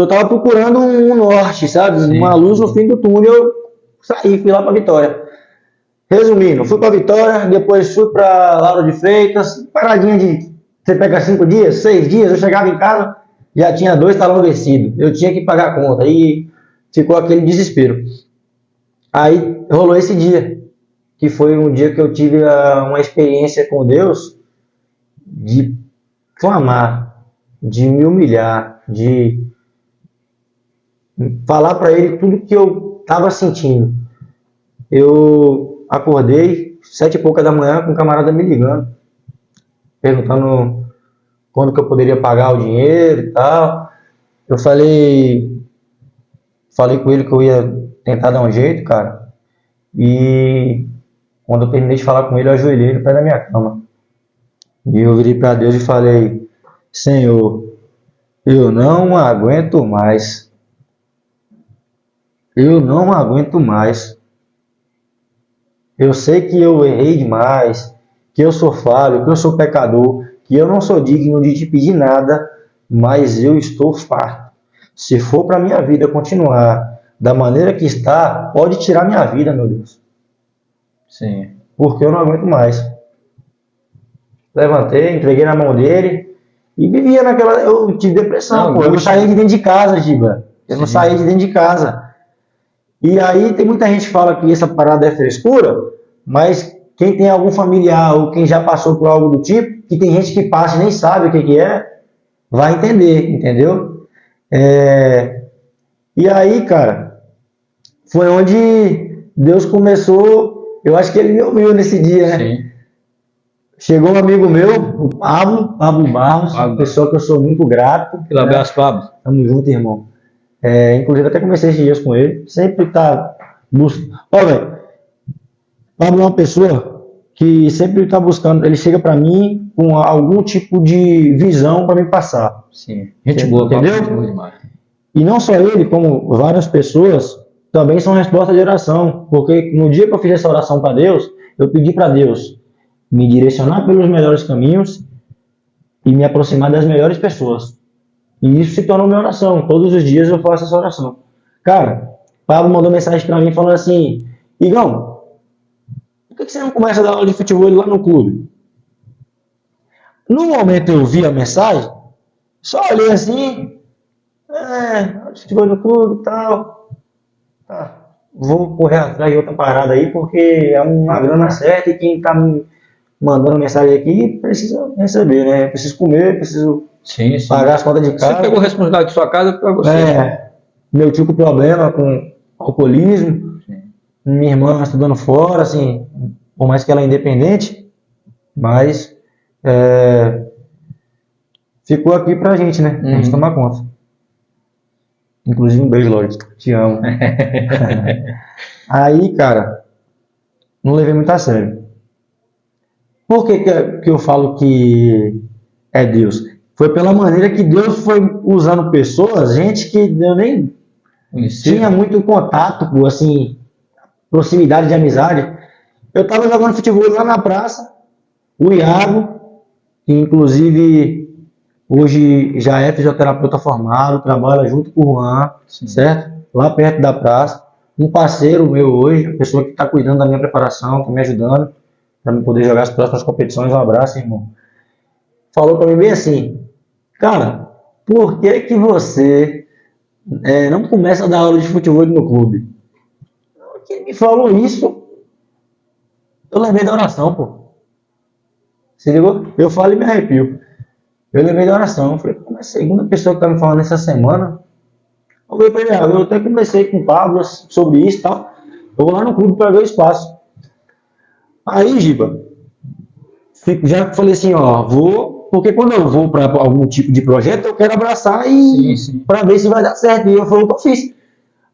tava procurando um norte, sabe? Sim. Uma luz no fim do túnel. Eu saí, fui lá pra Vitória. Resumindo, fui pra Vitória, depois fui pra Lauro de Freitas, paradinha de, você pega 5 dias, 6 dias, eu chegava em casa, já tinha 2 talão vencido. Eu tinha que pagar a conta. Aí ficou aquele desespero. Aí rolou esse dia, que foi um dia que eu tive uma experiência com Deus de clamar, de me humilhar, de falar para Ele tudo que eu estava sentindo. Eu acordei 7 e pouca da manhã com um camarada me ligando, perguntando quando que eu poderia pagar o dinheiro e tal. Eu falei, falei com ele que eu ia tentar dar um jeito, cara. E quando eu terminei de falar com ele, eu ajoelhei no pé da minha cama. E eu virei para Deus e falei: Senhor, eu não aguento mais. Eu não aguento mais. Eu sei que eu errei demais, que eu sou falho, que eu sou pecador, que eu não sou digno de te pedir nada, mas eu estou farto. Se for para minha vida continuar da maneira que está, pode tirar minha vida, meu Deus. Sim. Porque eu não aguento mais. Levantei, entreguei na mão dele e vivia naquela... Eu tive depressão, Não, pô. Eu não saía de dentro de casa, Giba. Eu não Sim. saía de dentro de casa. E aí tem muita gente que fala que essa parada é frescura, mas quem tem algum familiar ou quem já passou por algo do tipo, que tem gente que passa e nem sabe o que é, vai entender, entendeu? E aí, cara, foi onde Deus começou, eu acho que ele me ouviu nesse dia, né? Sim. Chegou um amigo meu, o Pablo Barros, Pablo. uma pessoa que eu sou muito grato. Aquele abraço, Pablo. Tamo junto, irmão. Inclusive, até comecei esses dias com ele. Sempre tá buscando. Ó, velho, Pablo é uma pessoa que sempre tá buscando. Ele chega pra mim com algum tipo de visão pra me passar. Sim. Gente boa, Entendeu? Pablo, gente boa demais. E não só ele, como várias pessoas também são resposta de oração. Porque no dia que eu fiz essa oração pra Deus, eu pedi pra Deus me direcionar pelos melhores caminhos e me aproximar das melhores pessoas. E isso se tornou minha oração. Todos os dias eu faço essa oração. Cara, Pablo mandou mensagem pra mim falando assim: Igão, por que você não começa a dar aula de futebol lá no clube? No momento eu vi a mensagem, só olhei assim, aula de futebol no clube e tal. Tá, vou correr atrás de outra parada aí, porque é uma grana certa e quem tá me mandando mensagem aqui precisa receber, né? Preciso comer, preciso Sim, sim. pagar as contas de casa. Você pegou a responsabilidade de sua casa para você. Meu tio com problema com alcoolismo, minha irmã estudando fora, assim, por mais que ela é independente, mas ficou aqui pra gente, né? A gente tomar conta. Inclusive um beijo, Lorde, te amo. Aí, cara, não levei muito a sério. Por que eu falo que é Deus? Foi pela maneira que Deus foi usando pessoas, gente que eu nem tinha muito contato, assim, proximidade de amizade. Eu tava jogando futebol lá na praça, o Iago, que inclusive hoje já é fisioterapeuta formado, trabalha junto com o Juan, certo? Lá perto da praça. Um parceiro meu hoje, a pessoa que está cuidando da minha preparação, está me ajudando para me poder jogar as próximas competições. Um abraço, irmão. Falou para mim bem assim: cara, por que você não começa a dar aula de futebol no clube? Quem me falou isso, eu levei da oração, pô. Se ligou? Eu falo e me arrepio. Eu levei da oração. Eu falei, como é a segunda pessoa que tá me falando essa semana? Eu falei pra ele: eu até conversei com o Pablo sobre isso e tal. Eu vou lá no clube para ver o espaço. Aí, Giba, já falei assim, porque quando eu vou para algum tipo de projeto, eu quero abraçar e para ver se vai dar certo. E eu falei, eu fiz.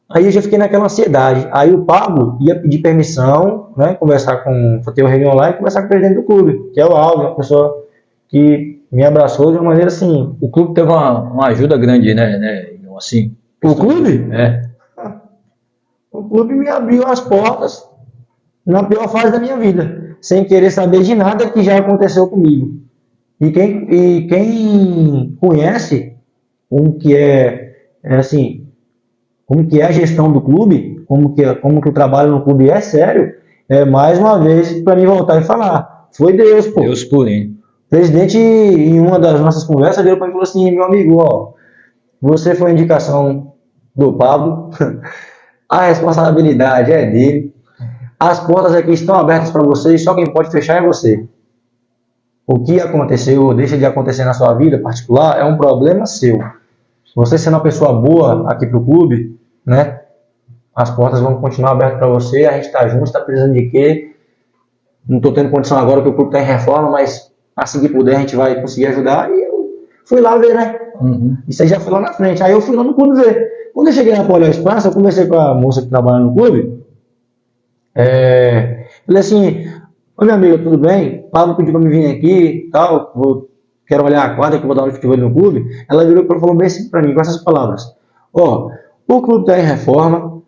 Aí eu já fiquei naquela ansiedade. Aí o Pablo ia pedir permissão, né, ter uma reunião lá e conversar com o presidente do clube, que é o Aldo, uma pessoa que me abraçou de uma maneira assim. O clube teve uma ajuda grande, né? Assim. O clube? É. O clube me abriu as portas na pior fase da minha vida, sem querer saber de nada que já aconteceu comigo. E quem conhece como que como que é a gestão do clube, como que o trabalho no clube é sério, mais uma vez para mim voltar e falar, foi Deus, pô. Deus purinho. O presidente, em uma das nossas conversas, virou para mim e falou assim: meu amigo, você foi a indicação do Pablo, a responsabilidade é dele, as portas aqui estão abertas para você e só quem pode fechar é você. O que aconteceu ou deixa de acontecer na sua vida particular é um problema seu. Você sendo uma pessoa boa aqui para o clube, né, as portas vão continuar abertas para você, a gente está junto, está precisando de quê? Não estou tendo condição agora que o clube está em reforma, mas assim que puder a gente vai conseguir ajudar. E eu fui lá ver, né? Isso aí já foi lá na frente. Aí eu fui lá no clube ver. Quando eu cheguei lá para olhar o espaço, eu conversei com a moça que trabalha no clube. Falei assim, ô minha amiga, tudo bem? Pablo pediu para me vir aqui e tal, quero olhar a quadra que eu vou dar aula de futebol no clube. Ela virou e falou bem assim para mim, com essas palavras. Ó, o clube está em reforma,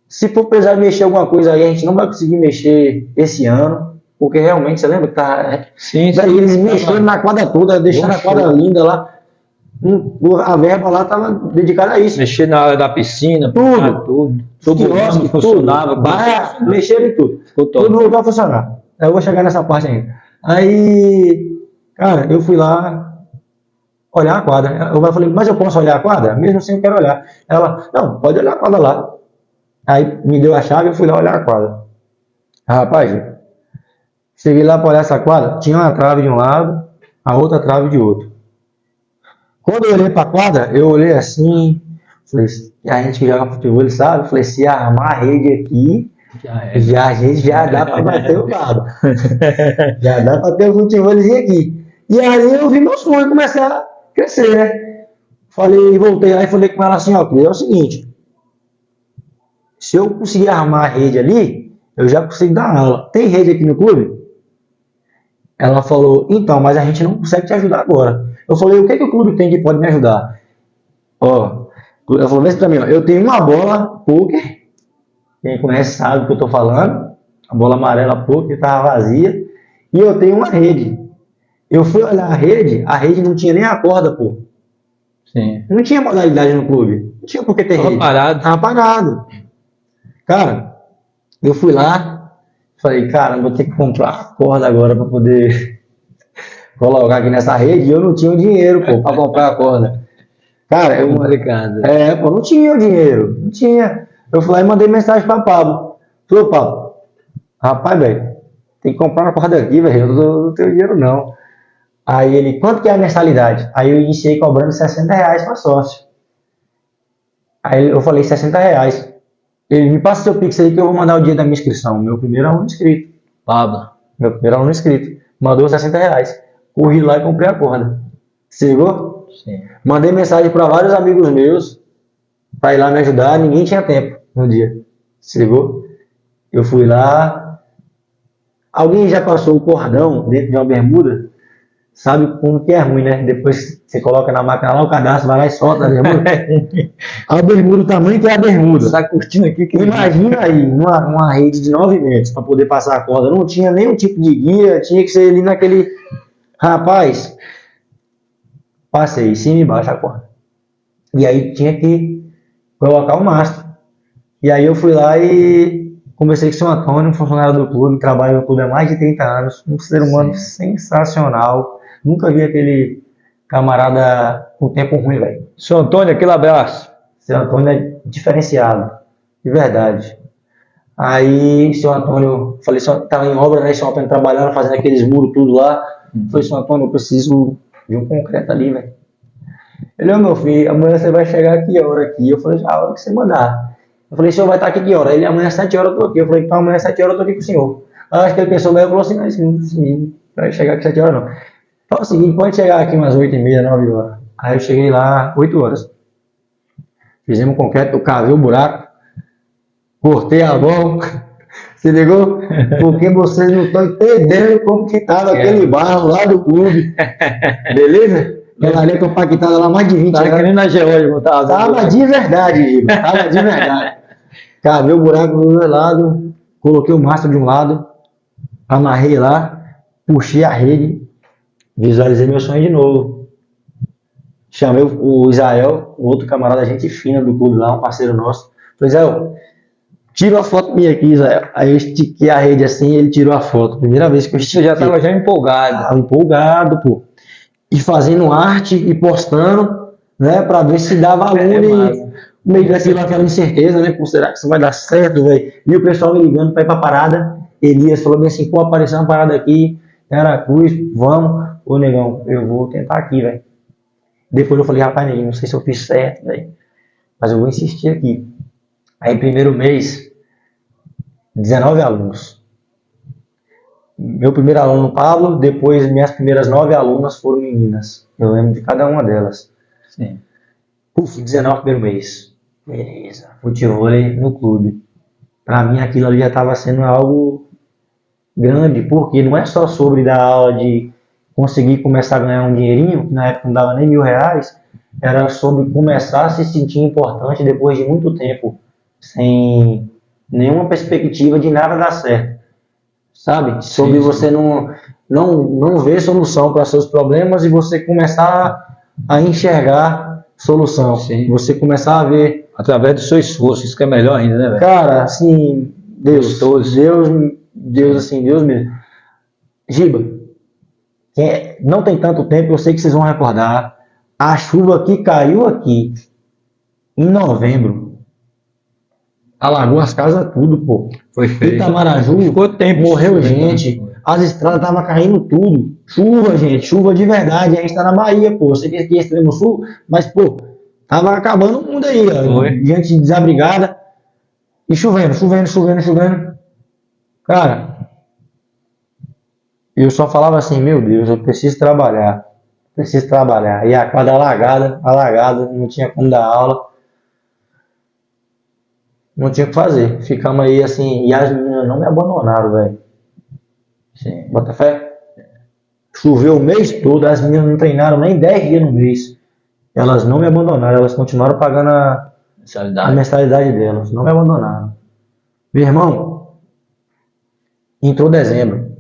se for precisar mexer alguma coisa aí, a gente não vai conseguir mexer esse ano, porque realmente, você lembra que tá... Sim, Daí eles mexeram na quadra toda, deixaram a quadra linda lá. A verba lá estava dedicada a isso. Mexer na área da piscina, Tudo. Todo Quiosque, mundo funcionava. Mexeram em tudo. Tudo voltou a funcionar. Eu vou chegar nessa parte ainda. Aí, cara, eu fui lá olhar a quadra. Eu falei, mas eu posso olhar a quadra? Mesmo assim eu quero olhar. Ela, não, pode olhar a quadra lá. Aí me deu a chave e eu fui lá olhar a quadra. Rapaz, cheguei lá para olhar essa quadra, tinha uma trave de um lado, a outra trave de outro. Quando eu olhei para a quadra, eu olhei assim, falei, a gente que joga futebol, sabe? Falei, se armar a rede aqui, a gente já dá para bater o lado. Já dá para ter um futebolzinho aqui. E aí eu vi meu sonho começar a crescer, né? Voltei lá e falei com ela assim, ó, é o seguinte, se eu conseguir armar a rede ali, eu já consigo dar aula. Tem rede aqui no clube? Ela falou, então, mas a gente não consegue te ajudar agora. Eu falei, o que o clube tem que pode me ajudar? Ó, ela falou assim pra mim, ó, eu tenho uma bola poker, quem conhece sabe o que eu tô falando, a bola amarela poker estava vazia, e eu tenho uma rede. Eu fui olhar a rede não tinha nem a corda, pô. Sim. Não tinha modalidade no clube, não tinha por que ter rede. Tava parado. Cara, eu fui lá, falei, cara, vou ter que comprar a corda agora para poder colocar aqui nessa rede, e eu não tinha o dinheiro, pô, para comprar a corda. Cara, pô, não tinha o dinheiro, não tinha. Eu fui lá e mandei mensagem para Pablo. Falei, Pablo, rapaz, velho, tem que comprar uma corda aqui, velho, eu não tenho dinheiro não. Aí ele, quanto que é a mensalidade? Aí eu iniciei cobrando R$60 para sócio. Aí eu falei, R$60. Ele, me passa seu Pix aí que eu vou mandar o dia da minha inscrição. Meu primeiro aluno inscrito. Pablo. Meu primeiro aluno inscrito. Mandou R$60. Corri lá e comprei a corda. Chegou? Sim. Mandei mensagem para vários amigos meus para ir lá me ajudar. Ninguém tinha tempo no dia. Chegou? Eu fui lá. Alguém já passou o cordão dentro de uma bermuda? Sabe como que é ruim, né? Depois você coloca na máquina lá, o cadastro vai lá e solta a bermuda. A bermuda, o tamanho que é a bermuda. Você tá curtindo aqui? Imagina aí, uma rede de 9 metros para poder passar a corda. Não tinha nenhum tipo de guia, tinha que ser ali naquele... Rapaz, passei cima e embaixo a corda. E aí tinha que colocar o mastro. E aí eu fui lá e conversei com o seu Antônio, um funcionário do clube, trabalha no clube há mais de 30 anos, um ser humano sensacional. Nunca vi aquele camarada com tempo ruim, velho. Seu Antônio, aquele abraço. Seu Antônio é diferenciado, de verdade. Aí, seu Antônio, falei, estava em obra, né? Seu Antônio trabalhando, fazendo aqueles muros tudo lá. Falei, seu Antônio, eu preciso de um concreto ali, velho. Ele, meu filho, amanhã você vai chegar aqui, a hora aqui. Eu falei, a hora que você mandar. Eu falei, o senhor vai estar aqui que hora? Ele, amanhã às 7 horas eu tô aqui. Eu falei, então amanhã às 7 horas eu tô aqui com o senhor. Acho que ele pensou, mas eu falou assim, não, esse vai chegar aqui às 7 horas não. Fala o seguinte, pode chegar aqui umas 8h30, 9 horas. Aí eu cheguei lá, 8 horas. Fizemos concreto, eu cavei o buraco, cortei a mão, se ligou? Porque vocês não estão entendendo como que estava aquele barro lá do clube. Beleza? Aquela areia compactada lá mais de 20 anos. Tava querendo na geóide, tava de verdade, Igor. Tava de verdade. Cavei o buraco do meu lado, coloquei o mastro de um lado, amarrei lá, puxei a rede, visualizei meu sonho de novo. Chamei o Israel, um outro camarada, gente fina do clube lá, um parceiro nosso. Falei, Israel, tira uma foto minha aqui, Israel. Aí eu estiquei a rede assim e ele tirou a foto. Primeira vez que eu estiquei. Você já estava já empolgado. Tava empolgado, pô. E fazendo arte e postando, né, pra ver se dava aluno. Meio daquilo, aquela incerteza, né, pô, será que isso vai dar certo, velho? E o pessoal me ligando pra ir pra parada. Elias falou bem assim, pô, apareceu uma parada aqui, Aracruz, vamos. Ô, negão, eu vou tentar aqui, velho. Depois eu falei, rapaz, não sei se eu fiz certo, velho, mas eu vou insistir aqui. Aí, primeiro mês, 19 alunos. Meu primeiro aluno, Pablo, depois minhas primeiras 9 alunas foram meninas. Eu lembro de cada uma delas. Sim. 19 primeiro mês. Beleza. Futevôlei no clube. Pra mim aquilo ali já estava sendo algo grande, porque não é só sobre dar aula de conseguir começar a ganhar um dinheirinho, que na época não dava nem R$ 1.000, era sobre começar a se sentir importante depois de muito tempo, sem nenhuma perspectiva de nada dar certo, sabe? Sobre você não ver solução para seus problemas e você começar a enxergar solução, você começar a ver Através do seu esforço, isso que é melhor ainda, né, velho? cara, assim, Deus assim, Deus mesmo. Giba, não tem tanto tempo, eu sei que vocês vão recordar. A chuva que caiu aqui em novembro alagou as casas tudo, pô. Foi feio. Itamaraju, Ficou tempo. morreu gente, as estradas estavam caindo tudo. Chuva, gente, chuva de verdade. A gente tá na Bahia, pô. Você quer que é extremo sul, mas, pô, tava acabando o mundo aí, ó. Gente desabrigada. E chovendo. Cara, eu só falava assim, meu Deus, eu preciso trabalhar. E a quadra alagada, não tinha como dar aula. Não tinha o que fazer. Ficamos aí assim, e as meninas não me abandonaram, velho. Bota fé? Choveu o mês todo, as meninas não treinaram nem 10 dias no mês. Elas não me abandonaram, elas continuaram pagando a mensalidade delas. Não me abandonaram. Meu irmão, entrou dezembro.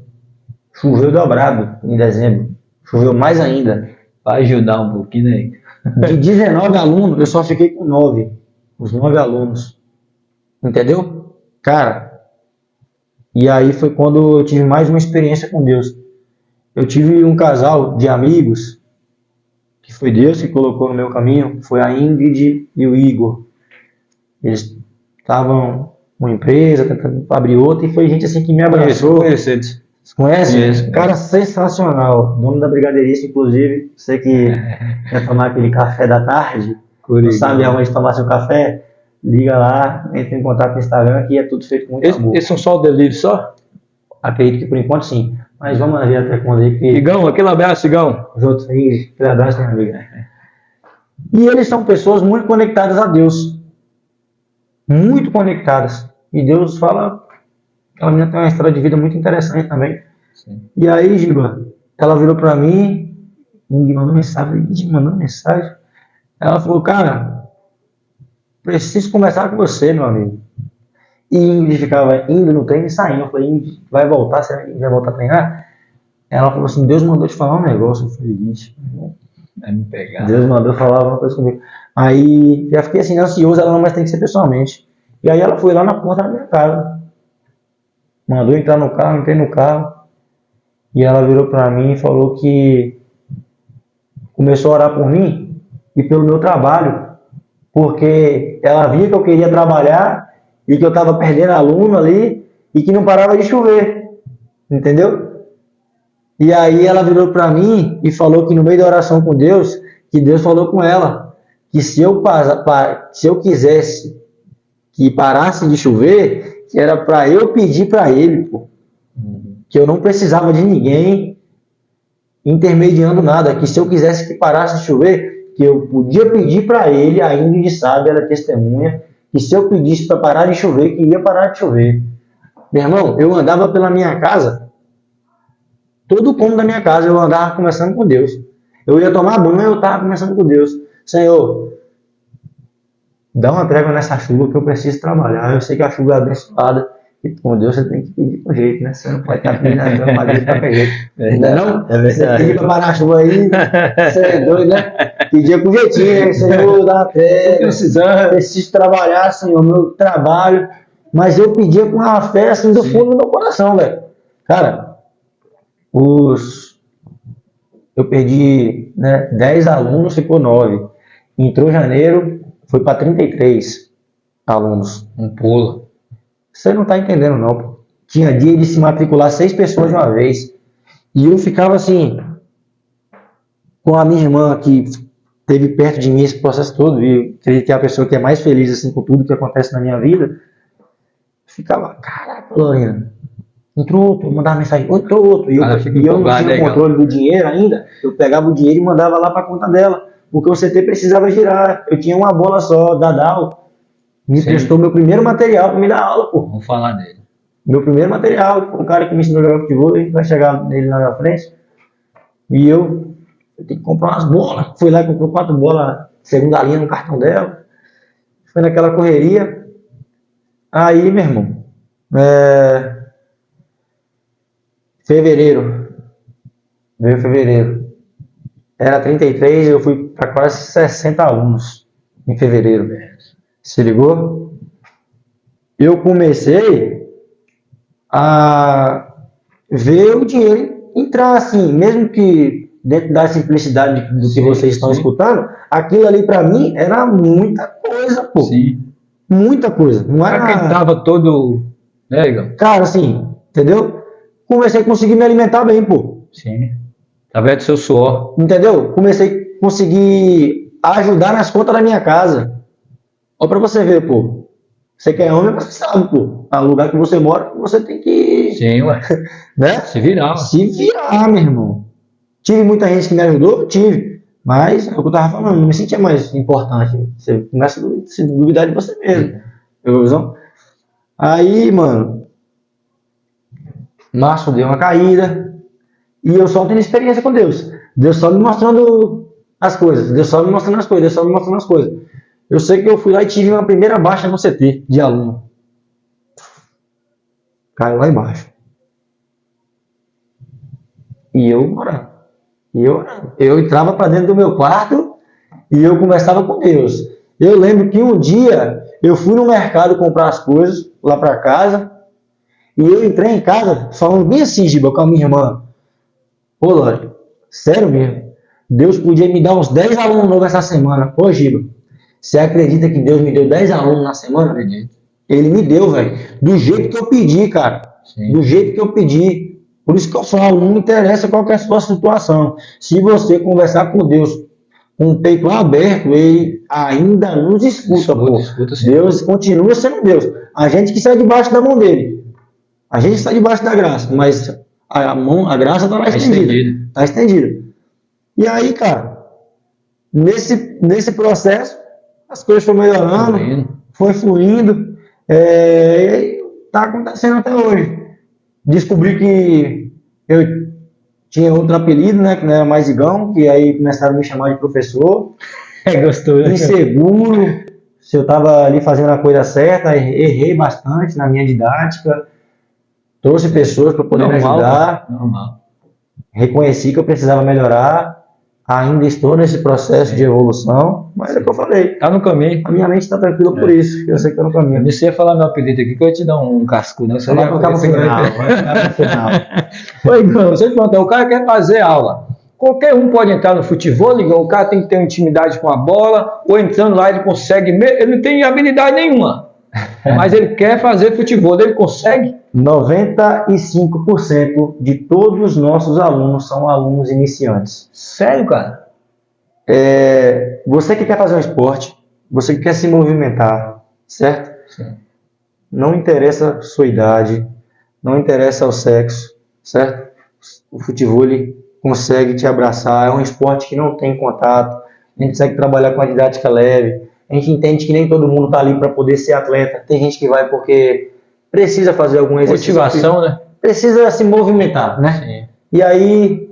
Choveu dobrado em dezembro. Choveu mais ainda. Vai ajudar um pouquinho aí. De 19 alunos, eu só fiquei com 9. Os 9 alunos. Entendeu? Cara, e aí foi quando eu tive mais uma experiência com Deus. Eu tive um casal de amigos, que foi Deus que colocou no meu caminho, foi a Ingrid e o Igor. Eles estavam numa empresa, tentando abrir outra, e foi gente assim que me abraçou. Conheço eles. Conhece? Conheço. Cara sensacional, dono da brigadeirista, inclusive. Você que quer tomar aquele café da tarde, não sabe aonde tomar seu café, liga lá, entra em contato no Instagram, que é tudo feito com muito amor. Esses são só o delivery só? Acredito que por enquanto sim, mas vamos ver até quando aí. Igão, aquele abraço, Igão. Os outros aí, aquele abraço, minha amiga. E eles são pessoas muito conectadas a Deus. Muito conectadas. E Deus fala, aquela menina tem uma história de vida muito interessante também. Sim. E aí, Giba, ela virou pra mim, me mandou mensagem. Ela falou, cara, preciso conversar com você, meu amigo. E Ingrid ficava indo no treino e saindo. Eu falei, Ingrid, vai voltar? Será que vai voltar a treinar? Ela falou assim, Deus mandou te falar um negócio. Eu falei, gente, vai me pegar. Deus mandou falar uma coisa comigo. Aí, já fiquei assim, ansioso, ela não, mas tem que ser pessoalmente. E aí ela foi lá na porta da minha casa. Mandou entrar no carro, entrei no carro. E ela virou pra mim e falou que começou a orar por mim e pelo meu trabalho. Porque ela via que eu queria trabalhar e que eu estava perdendo aluno ali e que não parava de chover. Entendeu? E aí ela virou para mim e falou que no meio da oração com Deus, que Deus falou com ela, que se eu quisesse que parasse de chover, que era para eu pedir para ele, pô. Que eu não precisava de ninguém intermediando nada, que se eu quisesse que parasse de chover, que eu podia pedir para ele, a Ingrid sabe, ela é testemunha, que se eu pedisse para parar de chover, que ia parar de chover. Meu irmão, eu andava pela minha casa, todo o cômodo da minha casa, eu andava conversando com Deus. Eu ia tomar banho, eu estava conversando com Deus. Senhor, dá uma trégua nessa chuva que eu preciso trabalhar. Eu sei que a chuva é abençoada. E com Deus você tem que pedir com jeito, né? Você não pode estar pedindo a grama de qualquer jeito. Não? Você pedir para parar a chuva aí, você é doido, né? Pedir com jeitinho, né? Senhor, dá uma trégua. Preciso trabalhar, Senhor, meu trabalho. Mas eu pedia com uma fé assim do fundo do meu coração, velho. Cara, eu perdi, né, 10 alunos, ficou 9. Entrou janeiro, foi para 33 alunos. Um pulo. Você não está entendendo, não, pô. Tinha dia de se matricular 6 pessoas de uma vez. E eu ficava assim, com a minha irmã que esteve perto de mim esse processo todo, e acredito que é a pessoa que é mais feliz assim, com tudo que acontece na minha vida. Ficava, caraca, Lorena, entrou outro, eu mandava mensagem, entrou outro. E eu não tinha controle do dinheiro ainda, eu pegava o dinheiro e mandava lá para a conta dela, porque o CT precisava girar. Eu tinha uma bola só, da DAO, Me Sim. emprestou meu primeiro material para me dar aula, pô. Vamos falar dele. Meu primeiro material, um cara que me ensinou a jogar futebol, a gente vai chegar nele lá na frente. E eu tenho que comprar umas bolas. Fui lá e comprei 4 bolas, segunda linha no cartão dela. Foi naquela correria. Aí, meu irmão, veio fevereiro. Era 33, eu fui para quase 60 alunos em fevereiro. Se ligou? Eu comecei a ver o dinheiro entrar assim, mesmo que dentro da simplicidade do que vocês estão escutando, aquilo ali para mim era muita coisa, pô. Sim. Muita coisa. Não Pra quem era... tava todo... Né, Igor? Cara, assim, entendeu? Comecei a conseguir me alimentar bem, pô. Sim. Tá vendo seu suor? Entendeu? Comecei a conseguir ajudar nas contas da minha casa. Olha pra você ver, pô. Você que é homem, você sabe, pô. O lugar que você mora, você tem que... Sim, ué. Né? Se virar. Se virar, meu irmão. Tive muita gente que me ajudou? Tive. Mas, é o que eu tava falando, não me sentia mais importante. Você começa a se duvidar de você mesmo. Pegou a visão? Aí, mano, março deu uma caída. E eu só tendo experiência com Deus. Deus só me mostrando as coisas. Deus só me mostrando as coisas. Deus só me mostrando as coisas. Eu sei que eu fui lá e tive uma primeira baixa no CT de aluno. Caiu lá embaixo. E eu orando. Eu entrava para dentro do meu quarto e eu conversava com Deus. Eu lembro que um dia eu fui no mercado comprar as coisas lá para casa e eu entrei em casa falando bem assim, Giba, com a minha irmã. Ô, Lório, sério mesmo, Deus podia me dar uns 10 alunos novos essa semana. Ô, Giba, você acredita que Deus me deu 10 alunos na semana? Acredito. Ele me deu, velho, do jeito que eu pedi, cara. Sim. Do jeito que eu pedi. Por isso que eu falo, não interessa qual que é a sua situação. Se você conversar com Deus com o peito aberto, Ele ainda nos escuta, pô. Escuta, sim. Deus continua sendo Deus. A gente que sai debaixo da mão dele. A gente está debaixo da graça, mas a graça está lá estendida. Está estendida. E aí, cara, nesse processo, as coisas foram melhorando, foi fluindo, está acontecendo até hoje. Descobri que eu tinha outro apelido, né, que não era mais Igão, que aí começaram a me chamar de professor. Gostou, né? Inseguro, se eu estava ali fazendo a coisa certa, errei bastante na minha didática, trouxe pessoas para poder me ajudar, Normal. reconheci que eu precisava melhorar, ainda estou nesse processo de evolução, mas é o que eu falei. Tá no caminho. A minha mente está tranquila por isso, eu sei que estou no caminho. Eu não sei falar meu apelido aqui, que eu ia te dar um casco, né? Você Vai ficar no final. Oi, Igor, você perguntar, o cara quer fazer aula. Qualquer um pode entrar no futebol, Igor, o cara tem que ter intimidade com a bola, ou entrando lá ele consegue, ele não tem habilidade nenhuma, mas ele quer fazer futebol, ele consegue? 95% de todos os nossos alunos são alunos iniciantes. Sério, cara? Você que quer fazer um esporte, você que quer se movimentar, certo? Sim. Não interessa a sua idade, não interessa o sexo, certo? O futebol ele consegue te abraçar, é um esporte que não tem contato, a gente consegue trabalhar com a didática leve, a gente entende que nem todo mundo está ali para poder ser atleta, tem gente que vai porque precisa fazer algum exercício. Motivação, né? Precisa se movimentar, né? Sim. E aí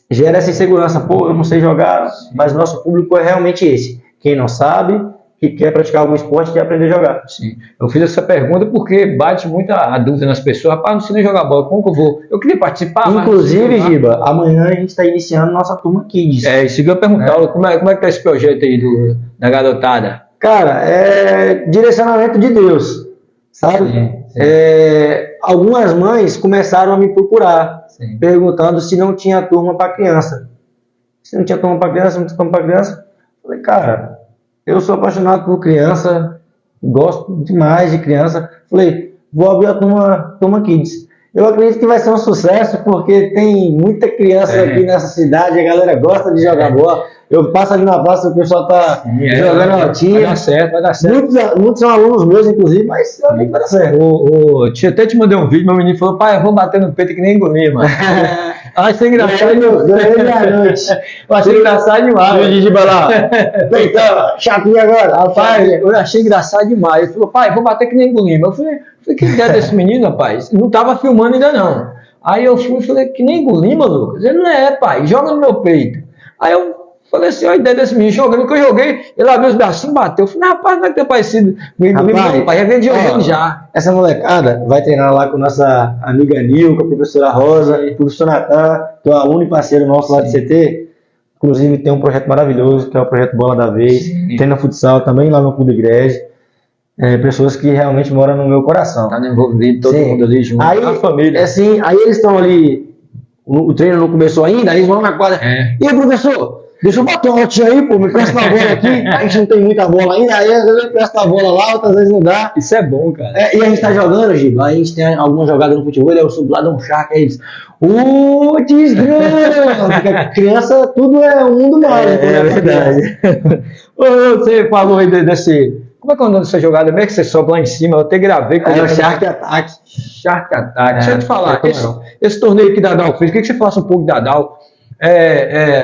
gera essa insegurança, pô, eu não sei jogar, mas nosso público é realmente esse. Quem não sabe, que quer praticar algum esporte, quer aprender a jogar. Sim. Eu fiz essa pergunta porque bate muita a dúvida nas pessoas. Rapaz, não sei nem jogar bola, como que eu vou? Eu queria participar, Inclusive, mas... Giba, amanhã a gente está iniciando nossa turma Kids. Isso que eu ia perguntar, como é que tá esse projeto aí da garotada? Cara, é direcionamento de Deus, sabe? Sim. Algumas mães começaram a me procurar, Sim. perguntando se não tinha turma para criança. Se não tinha turma para criança, não tinha turma para criança. Falei, cara, eu sou apaixonado por criança, gosto demais de criança. Falei, vou abrir a turma Kids. Eu acredito que vai ser um sucesso, porque tem muita criança aqui nessa cidade, a galera gosta de jogar bola. Eu passo ali na praça, o pessoal tá jogando latinha. Vai dar certo, vai dar certo. Muitos são alunos meus, inclusive, mas eu nem vai dar certo. Eu até te mandei um vídeo, meu menino falou, pai, eu vou bater no peito que nem engolir, mano. Achei engraçado. Ganhei meia-noite. Eu achei engraçado demais. O Giba lá. Então, chatinho agora. Rapaz, eu achei engraçado demais. Ele falou, pai, vou bater que nem Gulima. Eu falei, que ideia desse menino, rapaz? Não tava filmando ainda não. Aí eu fui e falei, que nem Gulima, Lucas? Ele não é, pai, joga no meu peito. Aí eu falei assim, olha a ideia desse menino, jogando que eu joguei, ele abriu os bracinhos e bateu. Eu falei, rapaz, não vai ter parecido com Gulima, não, pai, já veio jogando já. Essa molecada vai treinar lá com nossa amiga Nilka, a professora Rosa e o professor Natan, que é o aluno e parceiro nosso lá de CT. Inclusive tem um projeto maravilhoso, que é o projeto Bola da Vez. Treina futsal também lá no Clube Igreja. Pessoas que realmente moram no meu coração. Tá envolvido todo mundo ali junto, aí, a família. Assim, aí eles estão ali, o treino não começou ainda, aí eles vão na quadra. E aí, professor, deixa eu bater uma rotinha aí, pô, me presta a bola aqui. A gente não tem muita bola ainda, aí às vezes eu presto a bola lá, outras vezes não dá. Isso é bom, cara. E a gente tá jogando, Giba, a gente tem algumas jogadas no futebol, eu subo lá, dá um charque, aí eles, desgrama! Porque a criança, tudo é um mundo mágico. É verdade. Você falou aí desse... Como é que é o nome dessa jogada? Mesmo que você sobe lá em cima, eu até gravei. É o Shark Attack. Shark Attack. Deixa eu te falar, esse torneio que Dadal fez, queria que você falasse um pouco de Dadal.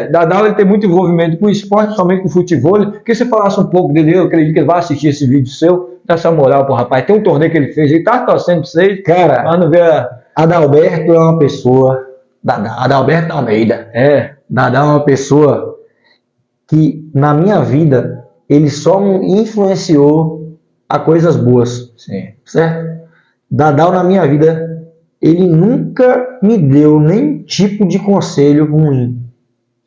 Dadal ele tem muito envolvimento com o esporte, principalmente com o futebol. Queria que você falasse um pouco dele, eu acredito que ele vai assistir esse vídeo seu, dá essa moral pro rapaz. Tem um torneio que ele fez, ele tá torcendo pra vocês. Cara, mas não vê Adalberto é uma pessoa, Adalberto Almeida, Dadal é uma pessoa que na minha vida ele só me influenciou a coisas boas. Sim. Certo? Dadal na minha vida, ele nunca me deu nenhum tipo de conselho ruim.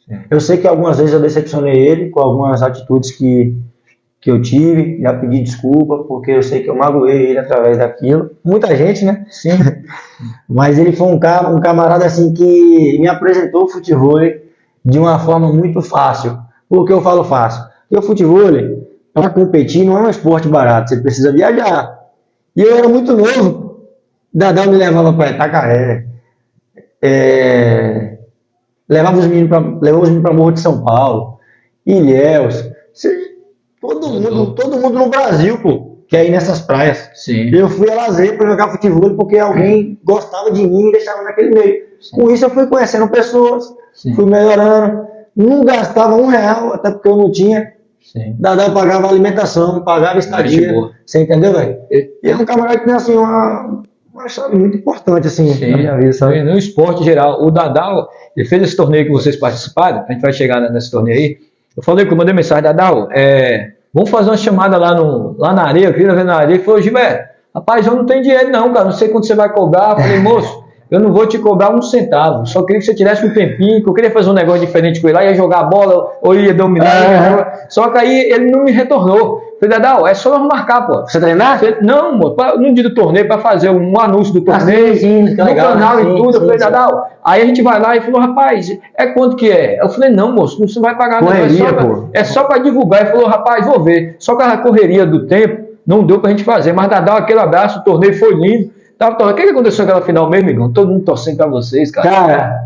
Sim. Eu sei que algumas vezes eu decepcionei ele com algumas atitudes que eu tive, já pedi desculpa, porque eu sei que eu magoei ele através daquilo. Muita gente, né? Sim. Mas ele foi um camarada assim que me apresentou o futebol de uma forma muito fácil. Por que eu falo fácil? Porque o futebol, para competir, não é um esporte barato, você precisa viajar. E eu era muito novo. Dadal me levava para Itacaré, levava os meninos para Morro de São Paulo, Ilhéus, todo mundo no Brasil, pô, que é ir nessas praias. Sim. Eu fui a lazer para jogar futebol porque alguém gostava de mim e deixava naquele meio. Sim. Com isso eu fui conhecendo pessoas, fui melhorando, não gastava R$1, até porque eu não tinha. Sim. Dadal pagava alimentação, pagava estadia. Você entendeu, velho? E é um camarada que tem assim, uma chave muito importante assim, na minha vida, sabe? No esporte geral, o Dadal, ele fez esse torneio que vocês participaram, a gente vai chegar nesse torneio aí. Eu falei que eu mandei mensagem, Dadal, vamos fazer uma chamada lá na areia, eu queria ver na areia. Ele falou, Gilberto, rapaz, eu não tenho dinheiro não, cara, não sei quanto você vai cobrar. Eu falei, moço, eu não vou te cobrar um centavo, só queria que você tivesse um tempinho, que eu queria fazer um negócio diferente com ele lá, ia jogar a bola, ou ia dominar, só que aí ele não me retornou. Falei, Dadal, é só nós marcar, pô. Você treinar? Não, moço, no dia do torneio, para fazer um anúncio do torneio, no canal e tudo. Eu falei, Dadal, aí a gente vai lá e falou, rapaz, quanto que é? Eu falei, não, moço, você não vai pagar nada, é só para divulgar. Ele falou, rapaz, vou ver, só com a correria do tempo, não deu pra gente fazer, mas Dadal, aquele abraço, o torneio foi lindo. O que aconteceu naquela final mesmo, irmão? Todo mundo torcendo pra vocês, cara. Cara,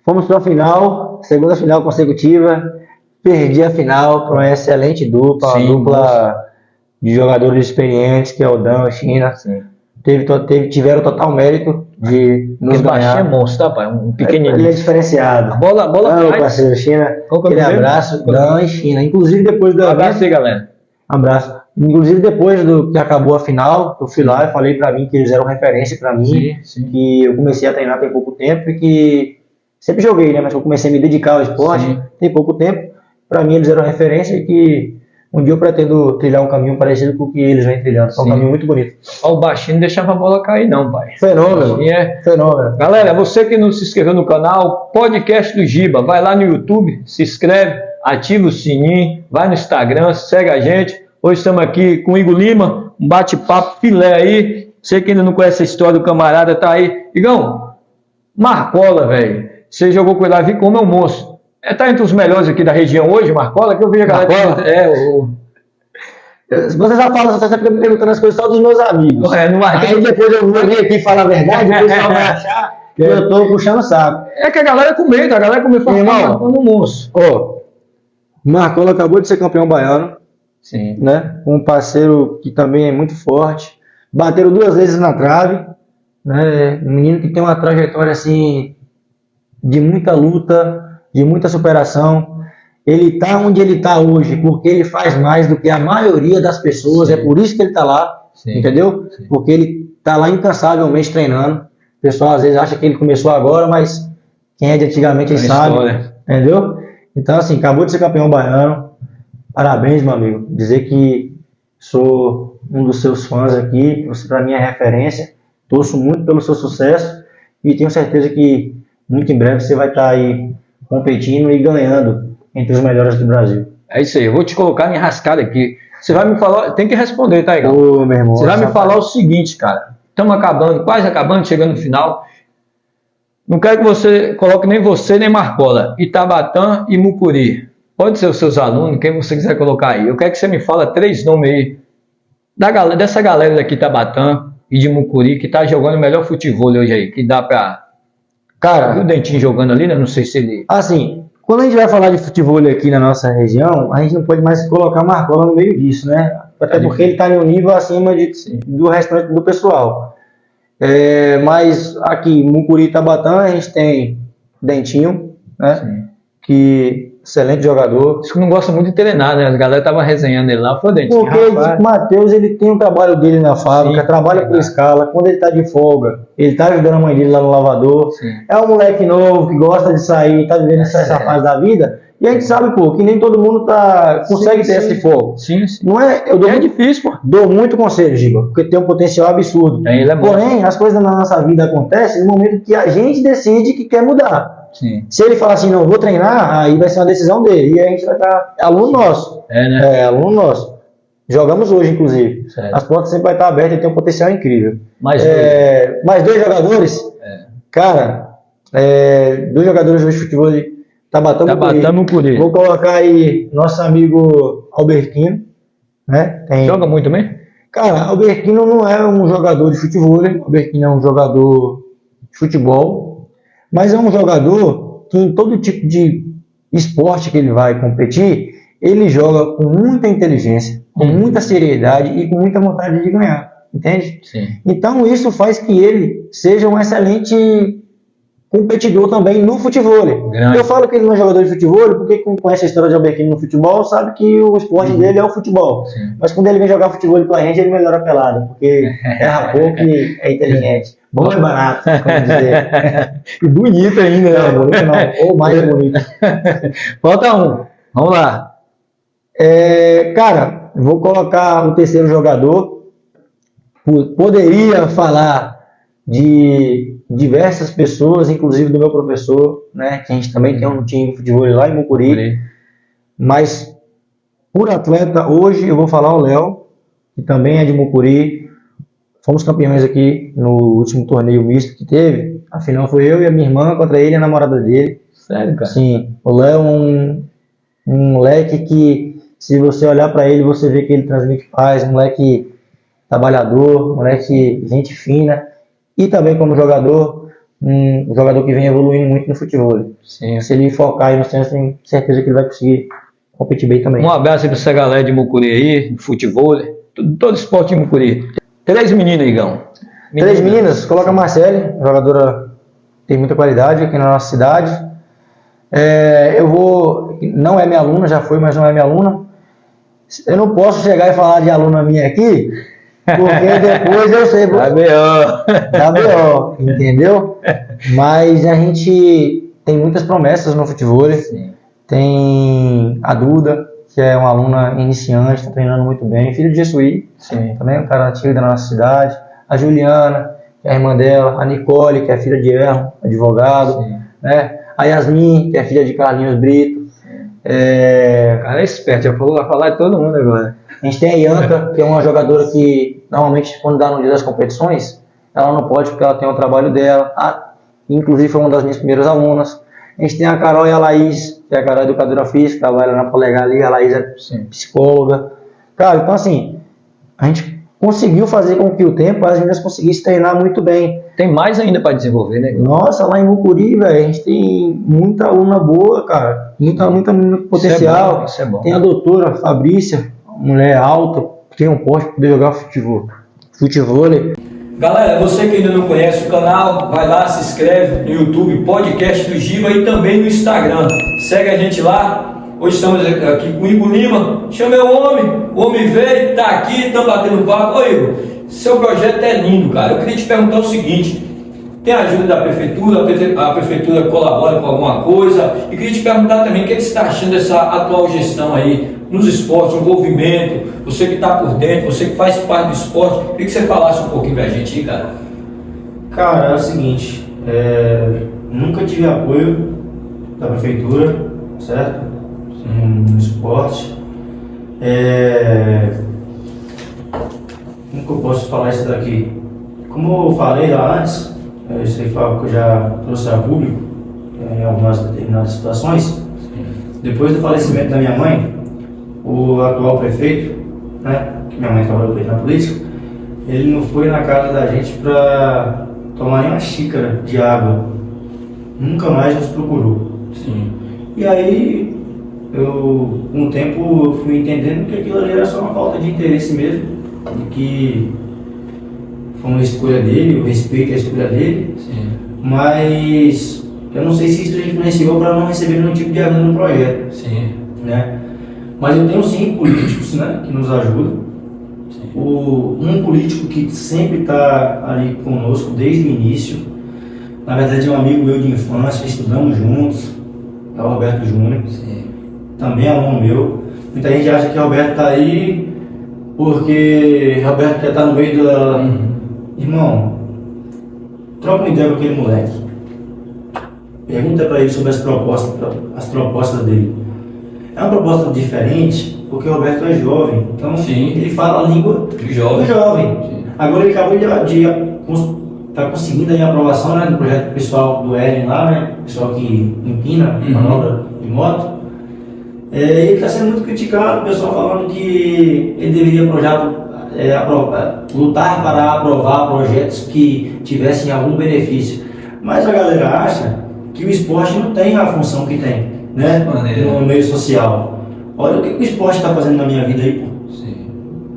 fomos pra final, segunda final consecutiva, perdi a final para uma excelente dupla, uma dupla de jogadores experientes, que é o Dan e a China. Tiveram total mérito de nos ganhar. É monstro, tá, pai? Um pequenininho. Ele é diferenciado. A bola meu parceiro, China, aquele abraço, Dan e China. Inclusive depois do abraço aí, galera. Abraço. Inclusive depois que acabou a final, eu fui lá e falei pra mim que eles eram referência pra mim, que eu comecei a treinar tem pouco tempo e que sempre joguei, né? Mas eu comecei a me dedicar ao esporte tem pouco tempo. Pra mim eles eram referência e que um dia eu pretendo trilhar um caminho parecido com o que eles vêm trilhando. É um caminho muito bonito. O baixinho não deixava a bola cair não, pai. Fenômeno. Fenômeno. Galera, você que não se inscreveu no canal, Podcast do Giba, vai lá no YouTube, se inscreve, ativa o sininho, vai no Instagram, segue a gente. Hoje estamos aqui com o Igor Lima, um bate-papo filé aí. Você que ainda não conhece a história do camarada, tá aí. Igão, Marcola, velho. Você jogou com ele lá, vi como é um moço. Tá entre os melhores aqui da região hoje, Marcola, que eu vi a galera... Você já fala, você sempre me perguntando as coisas só dos meus amigos. Aí depois eu vou vir aqui falar a verdade, depois o pessoal vai achar que eu tô puxando o saco. É que a galera comenta, falando no moço. Marcola acabou de ser campeão baiano. Sim. Né? Um parceiro que também é muito forte. Bateram 2 vezes na trave. Né? Um menino que tem uma trajetória assim de muita luta, de muita superação. Ele está onde ele está hoje porque ele faz mais do que a maioria das pessoas. Sim. É por isso que ele está lá, sim, entendeu? Sim. Porque ele está lá incansavelmente treinando. O pessoal às vezes acha que ele começou agora, mas quem é de antigamente sabe, entendeu? Então assim, acabou de ser campeão baiano. Parabéns, meu amigo. Dizer que sou um dos seus fãs aqui, você para mim é referência. Torço muito pelo seu sucesso e tenho certeza que muito em breve você vai estar aí competindo e ganhando entre os melhores do Brasil. É isso aí, eu vou te colocar em rascada aqui. Você vai me falar, tem que responder, tá, Igão? Ô, meu irmão, você vai me falar o seguinte, cara. Estamos acabando, quase acabando, chegando no final. Não quero que você coloque nem você, nem Marcola. Itabatã e Mucuri. Pode ser os seus alunos, quem você quiser colocar aí. Eu quero que você me fale 3 nomes aí dessa galera daqui, Itabatã e de Mucuri, que tá jogando o melhor futebol hoje aí, que dá pra... Cara, o Dentinho jogando ali, né? Não sei se ele... Assim, quando a gente vai falar de futebol aqui na nossa região, a gente não pode mais colocar Marcola no meio disso, né? Até porque ele tá em um nível acima do restante do pessoal. Mas aqui, Mucuri e Itabatã, a gente tem Dentinho, né? Sim. Que... excelente jogador. Isso que não gosta muito de treinar, né? A galera tava resenhando ele lá, foi Dentinho. Porque o Matheus, ele tem o trabalho dele na fábrica, sim, trabalha por escala. Quando ele tá de folga, ele tá ajudando a mãe dele lá no lavador. Sim. É um moleque novo que gosta de sair, tá vivendo essa fase da vida. E a gente sabe, pô, que nem todo mundo consegue ter esse foco. Sim, sim. Não é, difícil, pô. Dou muito conselho, Giba, porque tem um potencial absurdo. Porém, as coisas na nossa vida acontecem no momento que a gente decide que quer mudar. Sim. Se ele falar assim, não vou treinar, aí vai ser uma decisão dele. E a gente vai estar... aluno nosso. Né? Aluno nosso. Jogamos hoje, inclusive. Certo. As portas sempre vai estar abertas e tem um potencial incrível. Mais 2 jogadores? Cara, 2 jogadores de futebol de Itabatã e Mucuri. Vou colocar aí nosso amigo Albertino. Né? Joga muito também? Cara, Albertino não é um jogador de futebol. Albertino é um jogador de futebol. Mas é um jogador que em todo tipo de esporte que ele vai competir, ele joga com muita inteligência, com muita seriedade e com muita vontade de ganhar, entende? Sim. Então isso faz que ele seja um excelente competidor também no futebol. Grande. Eu falo que ele não é jogador de futebol porque quem conhece a história de Albertino no futebol sabe que o esporte dele é o futebol. Sim. Mas quando ele vem jogar futebol com a gente, ele melhora a pelada, porque erra pouco e é inteligente. Bom e barato, como dizer. E bonito ainda, né? Não, bonito não, ou mais bonito. Falta um, vamos lá. Cara, vou colocar o terceiro jogador. Poderia falar de diversas pessoas, inclusive do meu professor, né? Que a gente também tem um time de futebol lá em Mucuri. Mas, por atleta, hoje eu vou falar o Léo, que também é de Mucuri. Fomos campeões aqui no último torneio misto que teve. Afinal, foi eu e a minha irmã contra ele e a namorada dele. Sério, cara? Sim. O Léo é um moleque que, se você olhar para ele, você vê que ele transmite paz. Um moleque trabalhador, um moleque gente fina. E também como jogador, um jogador que vem evoluindo muito no futebol. Sim. Se ele focar aí no centro, tenho certeza que ele vai conseguir competir bem também. Um abraço aí pra essa galera de Mucuri aí, de futebol, todo esporte de Mucuri. 3 meninas, Igão. 3 meninas, coloca a Marcele, jogadora tem muita qualidade aqui na nossa cidade. Não é minha aluna, já foi, mas não é minha aluna. Eu não posso chegar e falar de aluna minha aqui, porque depois eu sei. Da BO, entendeu? Mas a gente tem muitas promessas no futebol. Sim. Tem a Duda, que é uma aluna iniciante, está treinando muito bem, filho de Jesuí, também é um cara antigo da nossa cidade. A Juliana, que é a irmã dela, a Nicole, que é filha de Erro, advogado, né? A Yasmin, que é filha de Carlinhos Brito. O cara é esperto, já falou, vai falar de todo mundo agora. A gente tem a Ianca, que é uma jogadora que normalmente quando dá no dia das competições, ela não pode porque ela tem o trabalho dela. Inclusive foi uma das minhas primeiras alunas. A gente tem a Carol e a Laís, que é a Carol é educadora física, trabalha na Polegar ali, a Laís é psicóloga. Cara, então assim, a gente conseguiu fazer com que o tempo as meninas conseguissem treinar muito bem. Tem mais ainda para desenvolver, né? Nossa, lá em Mucuri, velho, a gente tem muita aluna boa, cara. Muita potencial. Isso é bom. Tem a doutora Fabrícia, mulher alta, que tem um porte para poder jogar futebol. Galera, você que ainda não conhece o canal, vai lá, se inscreve no YouTube, Podcast do Giba, e também no Instagram. Segue a gente lá. Hoje estamos aqui com o Igor Lima. Chamei o homem veio, tá aqui, estamos batendo papo. Ô Igor, seu projeto é lindo, cara. Eu queria te perguntar o seguinte: tem ajuda da prefeitura, a prefeitura colabora com alguma coisa? E queria te perguntar também o que você está achando dessa atual gestão aí nos esportes, envolvimento, você que está por dentro, você que faz parte do esporte. Queria que você falasse um pouquinho pra gente aí, cara. Cara, é o seguinte, nunca tive apoio da prefeitura, certo? No esporte. Como que eu posso falar isso daqui? Como eu falei lá antes, isso aí foi algo que eu já trouxe a público em algumas determinadas situações. Depois do falecimento da minha mãe, o atual prefeito, né, que minha mãe trabalhou na política, ele não foi na casa da gente para tomar nem uma xícara de água. Nunca mais nos procurou. Sim. E aí, com o tempo, eu fui entendendo que aquilo ali era só uma falta de interesse mesmo, e que foi uma escolha dele, eu respeito a escolha dele. Sim. Mas eu não sei se isso influenciou para não receber nenhum tipo de ajuda no projeto. Sim. Né? Mas eu tenho sim políticos, né, que nos ajudam. Um político que sempre está ali conosco desde o início, na verdade é um amigo meu de infância, estudamos juntos, é o Roberto Júnior. Sim. Também é aluno meu. Muita gente acha que o Roberto está aí porque o Roberto quer estar no meio da... Irmão, troca uma ideia com aquele moleque. Pergunta para ele sobre as propostas dele. É uma proposta diferente porque o Roberto é jovem, então Sim. Ele fala a língua do jovem. Sim. Agora ele acabou de tá conseguindo aí a aprovação, né, do projeto pessoal do Ellen lá, né, pessoal que empina manobra de moto. Ele está sendo muito criticado, o pessoal falando que ele deveria lutar para aprovar projetos que tivessem algum benefício. Mas a galera acha que o esporte não tem a função que tem, né, no meio social. Olha o que o esporte está fazendo na minha vida aí, pô. Sim.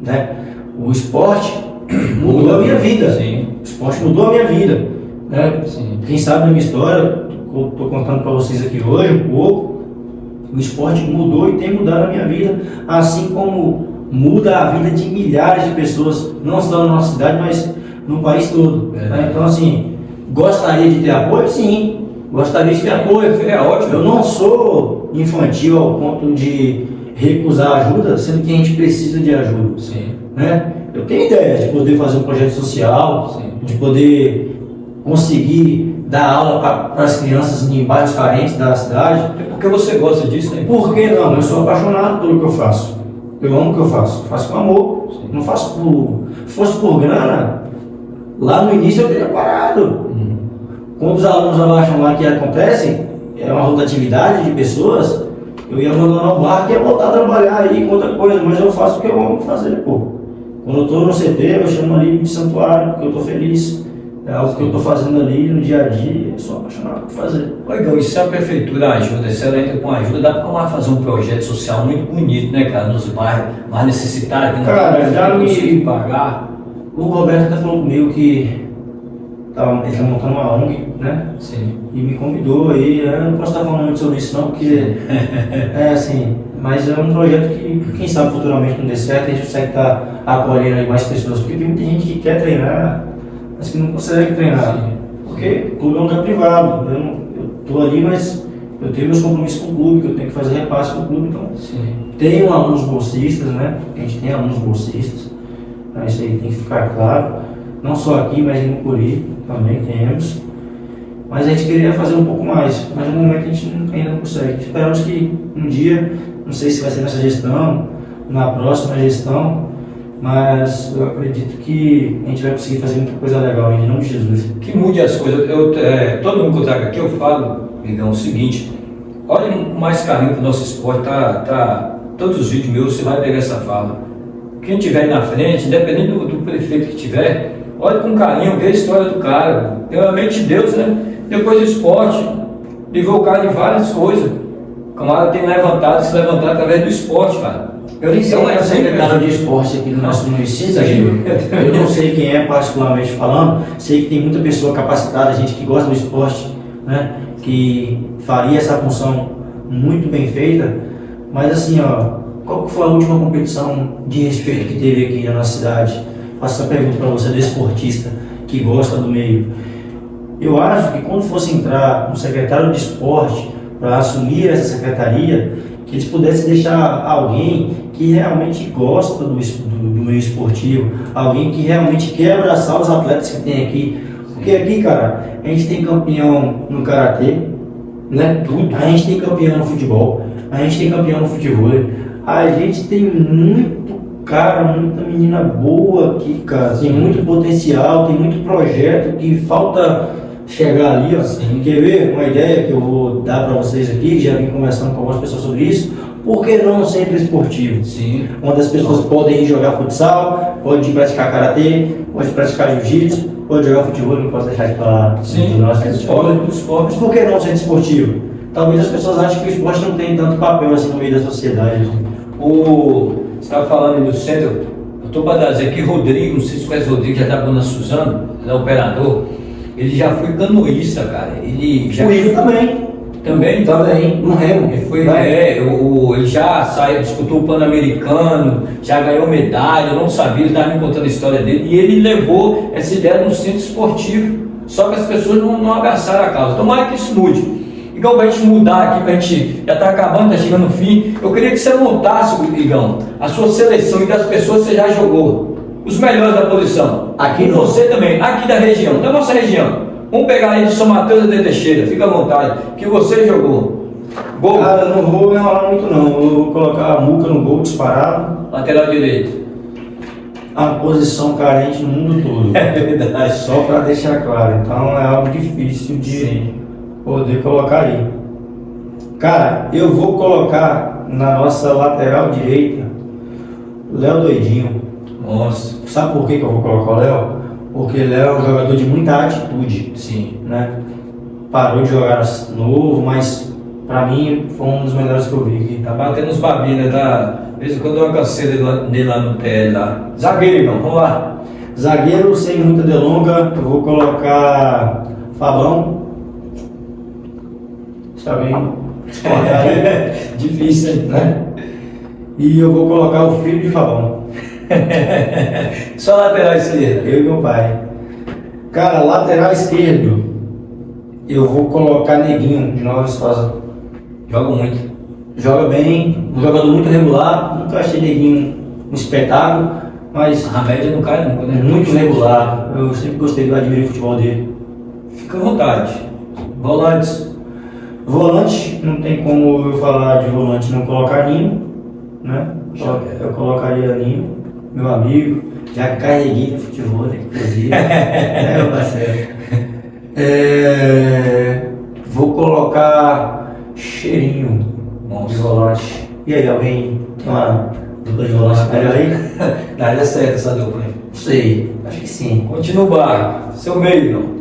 Né? O esporte mudou a minha vida. Sim. O esporte mudou a minha vida. Né? Sim. Quem sabe da minha história, eu estou contando para vocês aqui hoje um pouco. O esporte mudou e tem mudado a minha vida, assim como muda a vida de milhares de pessoas, não só na nossa cidade, mas no país todo. Né? Então, assim, gostaria de ter apoio? Sim. Gostaria de ter apoio. É ótimo. Eu não sou infantil ao ponto de recusar ajuda, sendo que a gente precisa de ajuda. Sim. Né? Eu tenho ideia de poder fazer um projeto social, Sim. de poder conseguir dar aula para as crianças em bairros carentes da cidade. Porque você gosta disso, né? Por que não? Eu sou apaixonado pelo que eu faço. Eu amo o que eu faço. Faço com amor. Sim. Não faço por... Se fosse por grana, lá no início eu teria parado. Quando os alunos abaixam lá que acontecem, é uma rotatividade de pessoas, eu ia abandonar o barco e ia voltar a trabalhar aí com outra coisa, mas eu faço o que eu amo fazer, pô. Quando eu estou no CT, eu chamo ali de santuário, porque eu estou feliz. É algo que eu estou fazendo ali no dia a dia, eu sou apaixonado por fazer. Então, e se a prefeitura ajuda, se ela entra com ajuda, dá para fazer um projeto social muito bonito, né, cara, nos bairros mais necessitados, que não Cara, já me conseguem pagar. O Roberto até falou comigo que ele está montando uma ONG, né? Sim. E me convidou aí, eu não posso estar falando muito sobre isso não, porque assim, mas é um projeto que, quem sabe futuramente não dê certo, a gente consegue estar acolhendo aí mais pessoas, porque tem muita gente que quer treinar, mas que não consegue treinar. Sim. Porque o clube é um lugar privado, eu estou ali, mas eu tenho meus compromissos com o clube, que eu tenho que fazer repasse com o clube, então Sim. tenho alunos bolsistas, né? A gente tem alunos bolsistas, então isso aí tem que ficar claro. Não só aqui, mas em Mucuri também temos. Mas a gente queria fazer um pouco mais, mas no momento a gente ainda não consegue. Esperamos que um dia, não sei se vai ser nessa gestão, na próxima gestão, mas eu acredito que a gente vai conseguir fazer muita coisa legal em nome de Jesus. Que mude as coisas. Todo mundo que eu trago aqui, eu falo, Miguel, o seguinte: olhem com mais carinho para o nosso esporte, todos os vídeos meus você vai pegar essa fala. Quem tiver aí na frente, independente do prefeito que tiver, olhe com carinho, vê a história do cara, pela mente de Deus, né? Depois do esporte, livrou o cara de várias coisas. Camara tem levantado, se levantado através do esporte, cara. Eu nem sei Então, quem é o secretário de esporte aqui do nosso município, Gil. Eu não sei quem é particularmente falando, sei que tem muita pessoa capacitada, gente que gosta do esporte, né, que faria essa função muito bem feita, mas assim, ó, qual que foi a última competição de respeito que teve aqui na nossa cidade? Faço essa pergunta para você, do esportista que gosta do meio. Eu acho que quando fosse entrar um secretário de esporte para assumir essa secretaria, que eles pudessem deixar alguém que realmente gosta do meio esportivo, alguém que realmente quer abraçar os atletas que tem aqui. Porque aqui, cara, a gente tem campeão no karatê, né? Tudo. A gente tem campeão no futebol, a gente tem campeão no futebol, a gente tem muito cara, muita menina boa aqui, cara, tem muito potencial, tem muito projeto que falta chegar ali, ó. Sim. Quer ver uma ideia que eu vou dar para vocês aqui, já vim conversando com algumas pessoas sobre isso? Por que não um centro esportivo? Sim. Onde as pessoas podem ir jogar futsal, pode ir praticar karatê, pode praticar jiu-jitsu, pode jogar futebol, não posso deixar de falar. Sim. Do nosso esporte. Mas por que não um centro esportivo? Talvez as pessoas achem que o esporte não tem tanto papel assim no meio da sociedade. Você estava falando aí do centro, eu estou para dizer que Rodrigo, não sei se conhece o Rodrigo, já está com a Suzano, ele é operador. Ele já foi canoísta, cara. Ele já. O Igor também. Também, no remo. Ele foi, ele já saiu, disputou o Pan-Americano, já ganhou medalha, eu não sabia, ele estava me contando a história dele, e ele levou essa ideia no centro esportivo, só que as pessoas não abraçaram a causa. Tomara que isso mude. Igual pra gente mudar aqui, pra gente já tá acabando, tá chegando no fim, eu queria que você montasse, Igão, a sua seleção e das pessoas que você já jogou. Os melhores da posição. Aqui e você também, aqui da região, da nossa região. Vamos pegar aí de São Mateus e de Teixeira, fica à vontade, que você jogou. Gol. Cara, eu não vou enrolar muito não, eu vou colocar a Muca no gol disparado. Lateral direito. A posição carente no mundo todo. É verdade. Só para deixar claro, então é algo difícil de poder colocar aí. Cara, eu vou colocar na nossa lateral direita Léo Doidinho. Nossa. Sabe por que eu vou colocar o Léo? Porque Léo é um jogador de muita atitude. Sim. Né? Parou de jogar novo, mas pra mim foi um dos melhores que eu vi aqui. Tá batendo os babinhos, né? De vez em quando eu dou uma canseira dele lá no TL lá. Zagueiro, irmão, vamos lá. Zagueiro, sem muita delonga, eu vou colocar Fabão. Está bem? Difícil, né? E eu vou colocar o filho de Fabão. Só lateral esquerdo. Eu e meu pai. Cara, lateral esquerdo, eu vou colocar Neguinho de Nova Viçosa. Joga muito. Joga bem, um jogador muito regular. Nunca achei Neguinho um espetáculo, mas a média não cai nunca, né? Muito regular. Eu sempre gostei, admirei o futebol dele. Fica à vontade. Volantes. Volante, não tem como eu falar de volante e não colocar Ninho, né? Eu colocaria Ninho, meu amigo, já carreguei no futebol, inclusive. Meu parceiro. Vou colocar Cheirinho de volante. E aí, alguém tem uma dupla de volante melhor aí? Daria certo essa dupla aí. Não sei, acho que sim. Continua o barco, seu meio, não.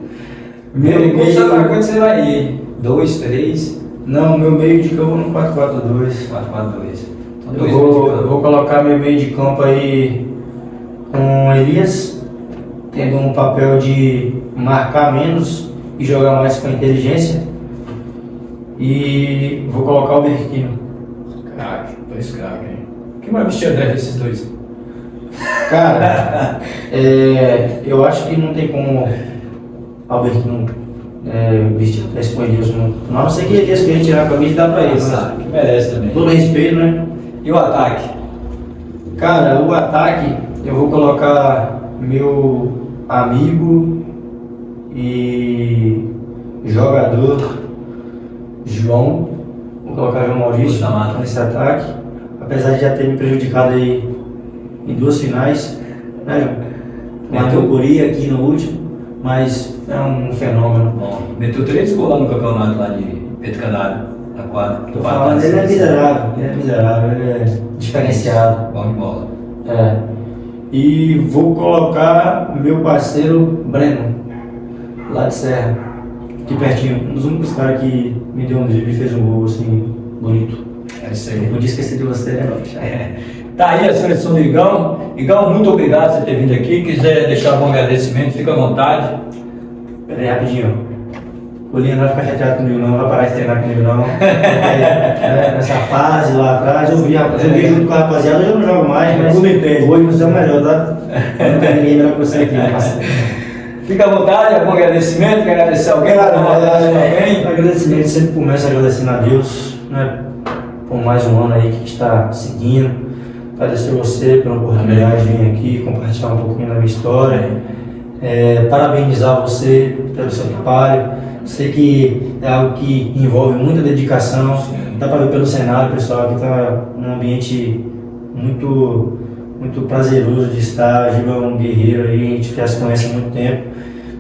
Meio, quanto você vai ir? 2, 3? Não, meu meio de campo no 4-4-2. 4-4-2. Eu vou colocar meu meio de campo aí com Elias, tendo um papel de marcar menos e jogar mais com inteligência. E vou colocar o Berquino. Craque, 2 craques, hein? Quem vai vestir a 10 desses dois? Cara, eu acho que não tem como Albertino vestir a 10 com Elias. Não, não sei que Elias queria tirar a camisa e dar pra ele. Né? Que merece também. Todo respeito, né? E o ataque? Cara, o ataque eu vou colocar meu amigo e jogador João. Vou colocar João Maurício nesse ataque. Apesar de já ter me prejudicado aí em 2 finais, né, João? Meteu o Guri aqui no último, mas é um fenômeno. Bom, meteu 3 gols lá no campeonato lá de Pedro Canário. Na quadra. Tô falando, ele é miserável, ele é diferenciado. Bom de bola. E vou colocar meu parceiro Breno, lá de Serra, aqui pertinho. Um dos únicos caras que me deu um drible e fez um gol assim, bonito. É isso Eu aí. não podia esquecer de você, né, Rocha? Tá aí a seleção do Igão. Igão, muito obrigado por você ter vindo aqui. Quiser deixar algum agradecimento, fica à vontade. Pera aí, rapidinho. O Linha não vai ficar chateado comigo não, não vai parar de treinar comigo não. Nessa fase lá atrás, eu joguei junto com a rapaziada, eu já não jogo mais, mas Tudo entende. hoje você é o melhor, tá? Não tem ninguém melhor que você aqui, né, parceiro? Fica à vontade, algum agradecimento, quer agradecer alguém? Cara, alguém? agradecimento, sempre começo agradecendo a Deus, né, por mais um ano aí que está seguindo. Agradecer a você pela oportunidade de vir aqui, compartilhar um pouquinho da minha história. Parabenizar você pelo seu trabalho. Sei que é algo que envolve muita dedicação. Dá para ver pelo cenário, pessoal, que está num ambiente muito, muito prazeroso de estar. Giba é um guerreiro aí, a gente já se conhece há muito tempo.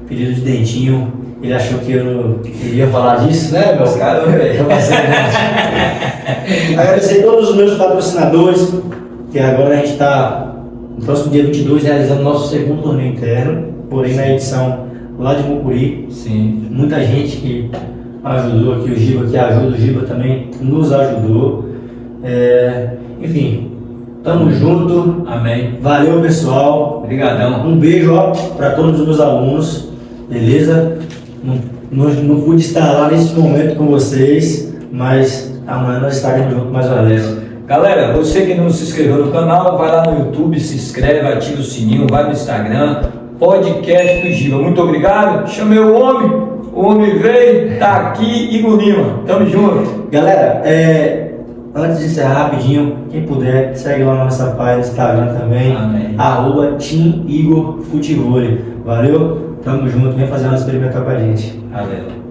Pedido de dentinho. Ele achou que eu iria falar disso, né, meu? Caramba, velho. Agradecer a todos os meus patrocinadores, que agora a gente está, no próximo dia 22, realizando nosso segundo torneio interno, porém na edição lá de Mucuri. Sim. Muita gente que ajudou aqui, o Giba que ajuda, o Giba também nos ajudou. Enfim, tamo junto. Amém. Valeu, pessoal. Obrigadão. Um beijo para todos os meus alunos, beleza? Não pude estar lá nesse momento com vocês, mas amanhã nós estaremos juntos mais uma vez. Galera, você que não se inscreveu no canal, vai lá no YouTube, se inscreve, ativa o sininho, vai no Instagram, podcast do Giba. Muito obrigado. Chamei o homem veio, tá aqui, Igor Lima. Tamo junto. Galera, antes de encerrar rapidinho, quem puder, segue lá na nossa página do Instagram também, Amém. @TeamIgorFutevôlei. Valeu, tamo junto, vem fazer uma experimental com a gente. Valeu.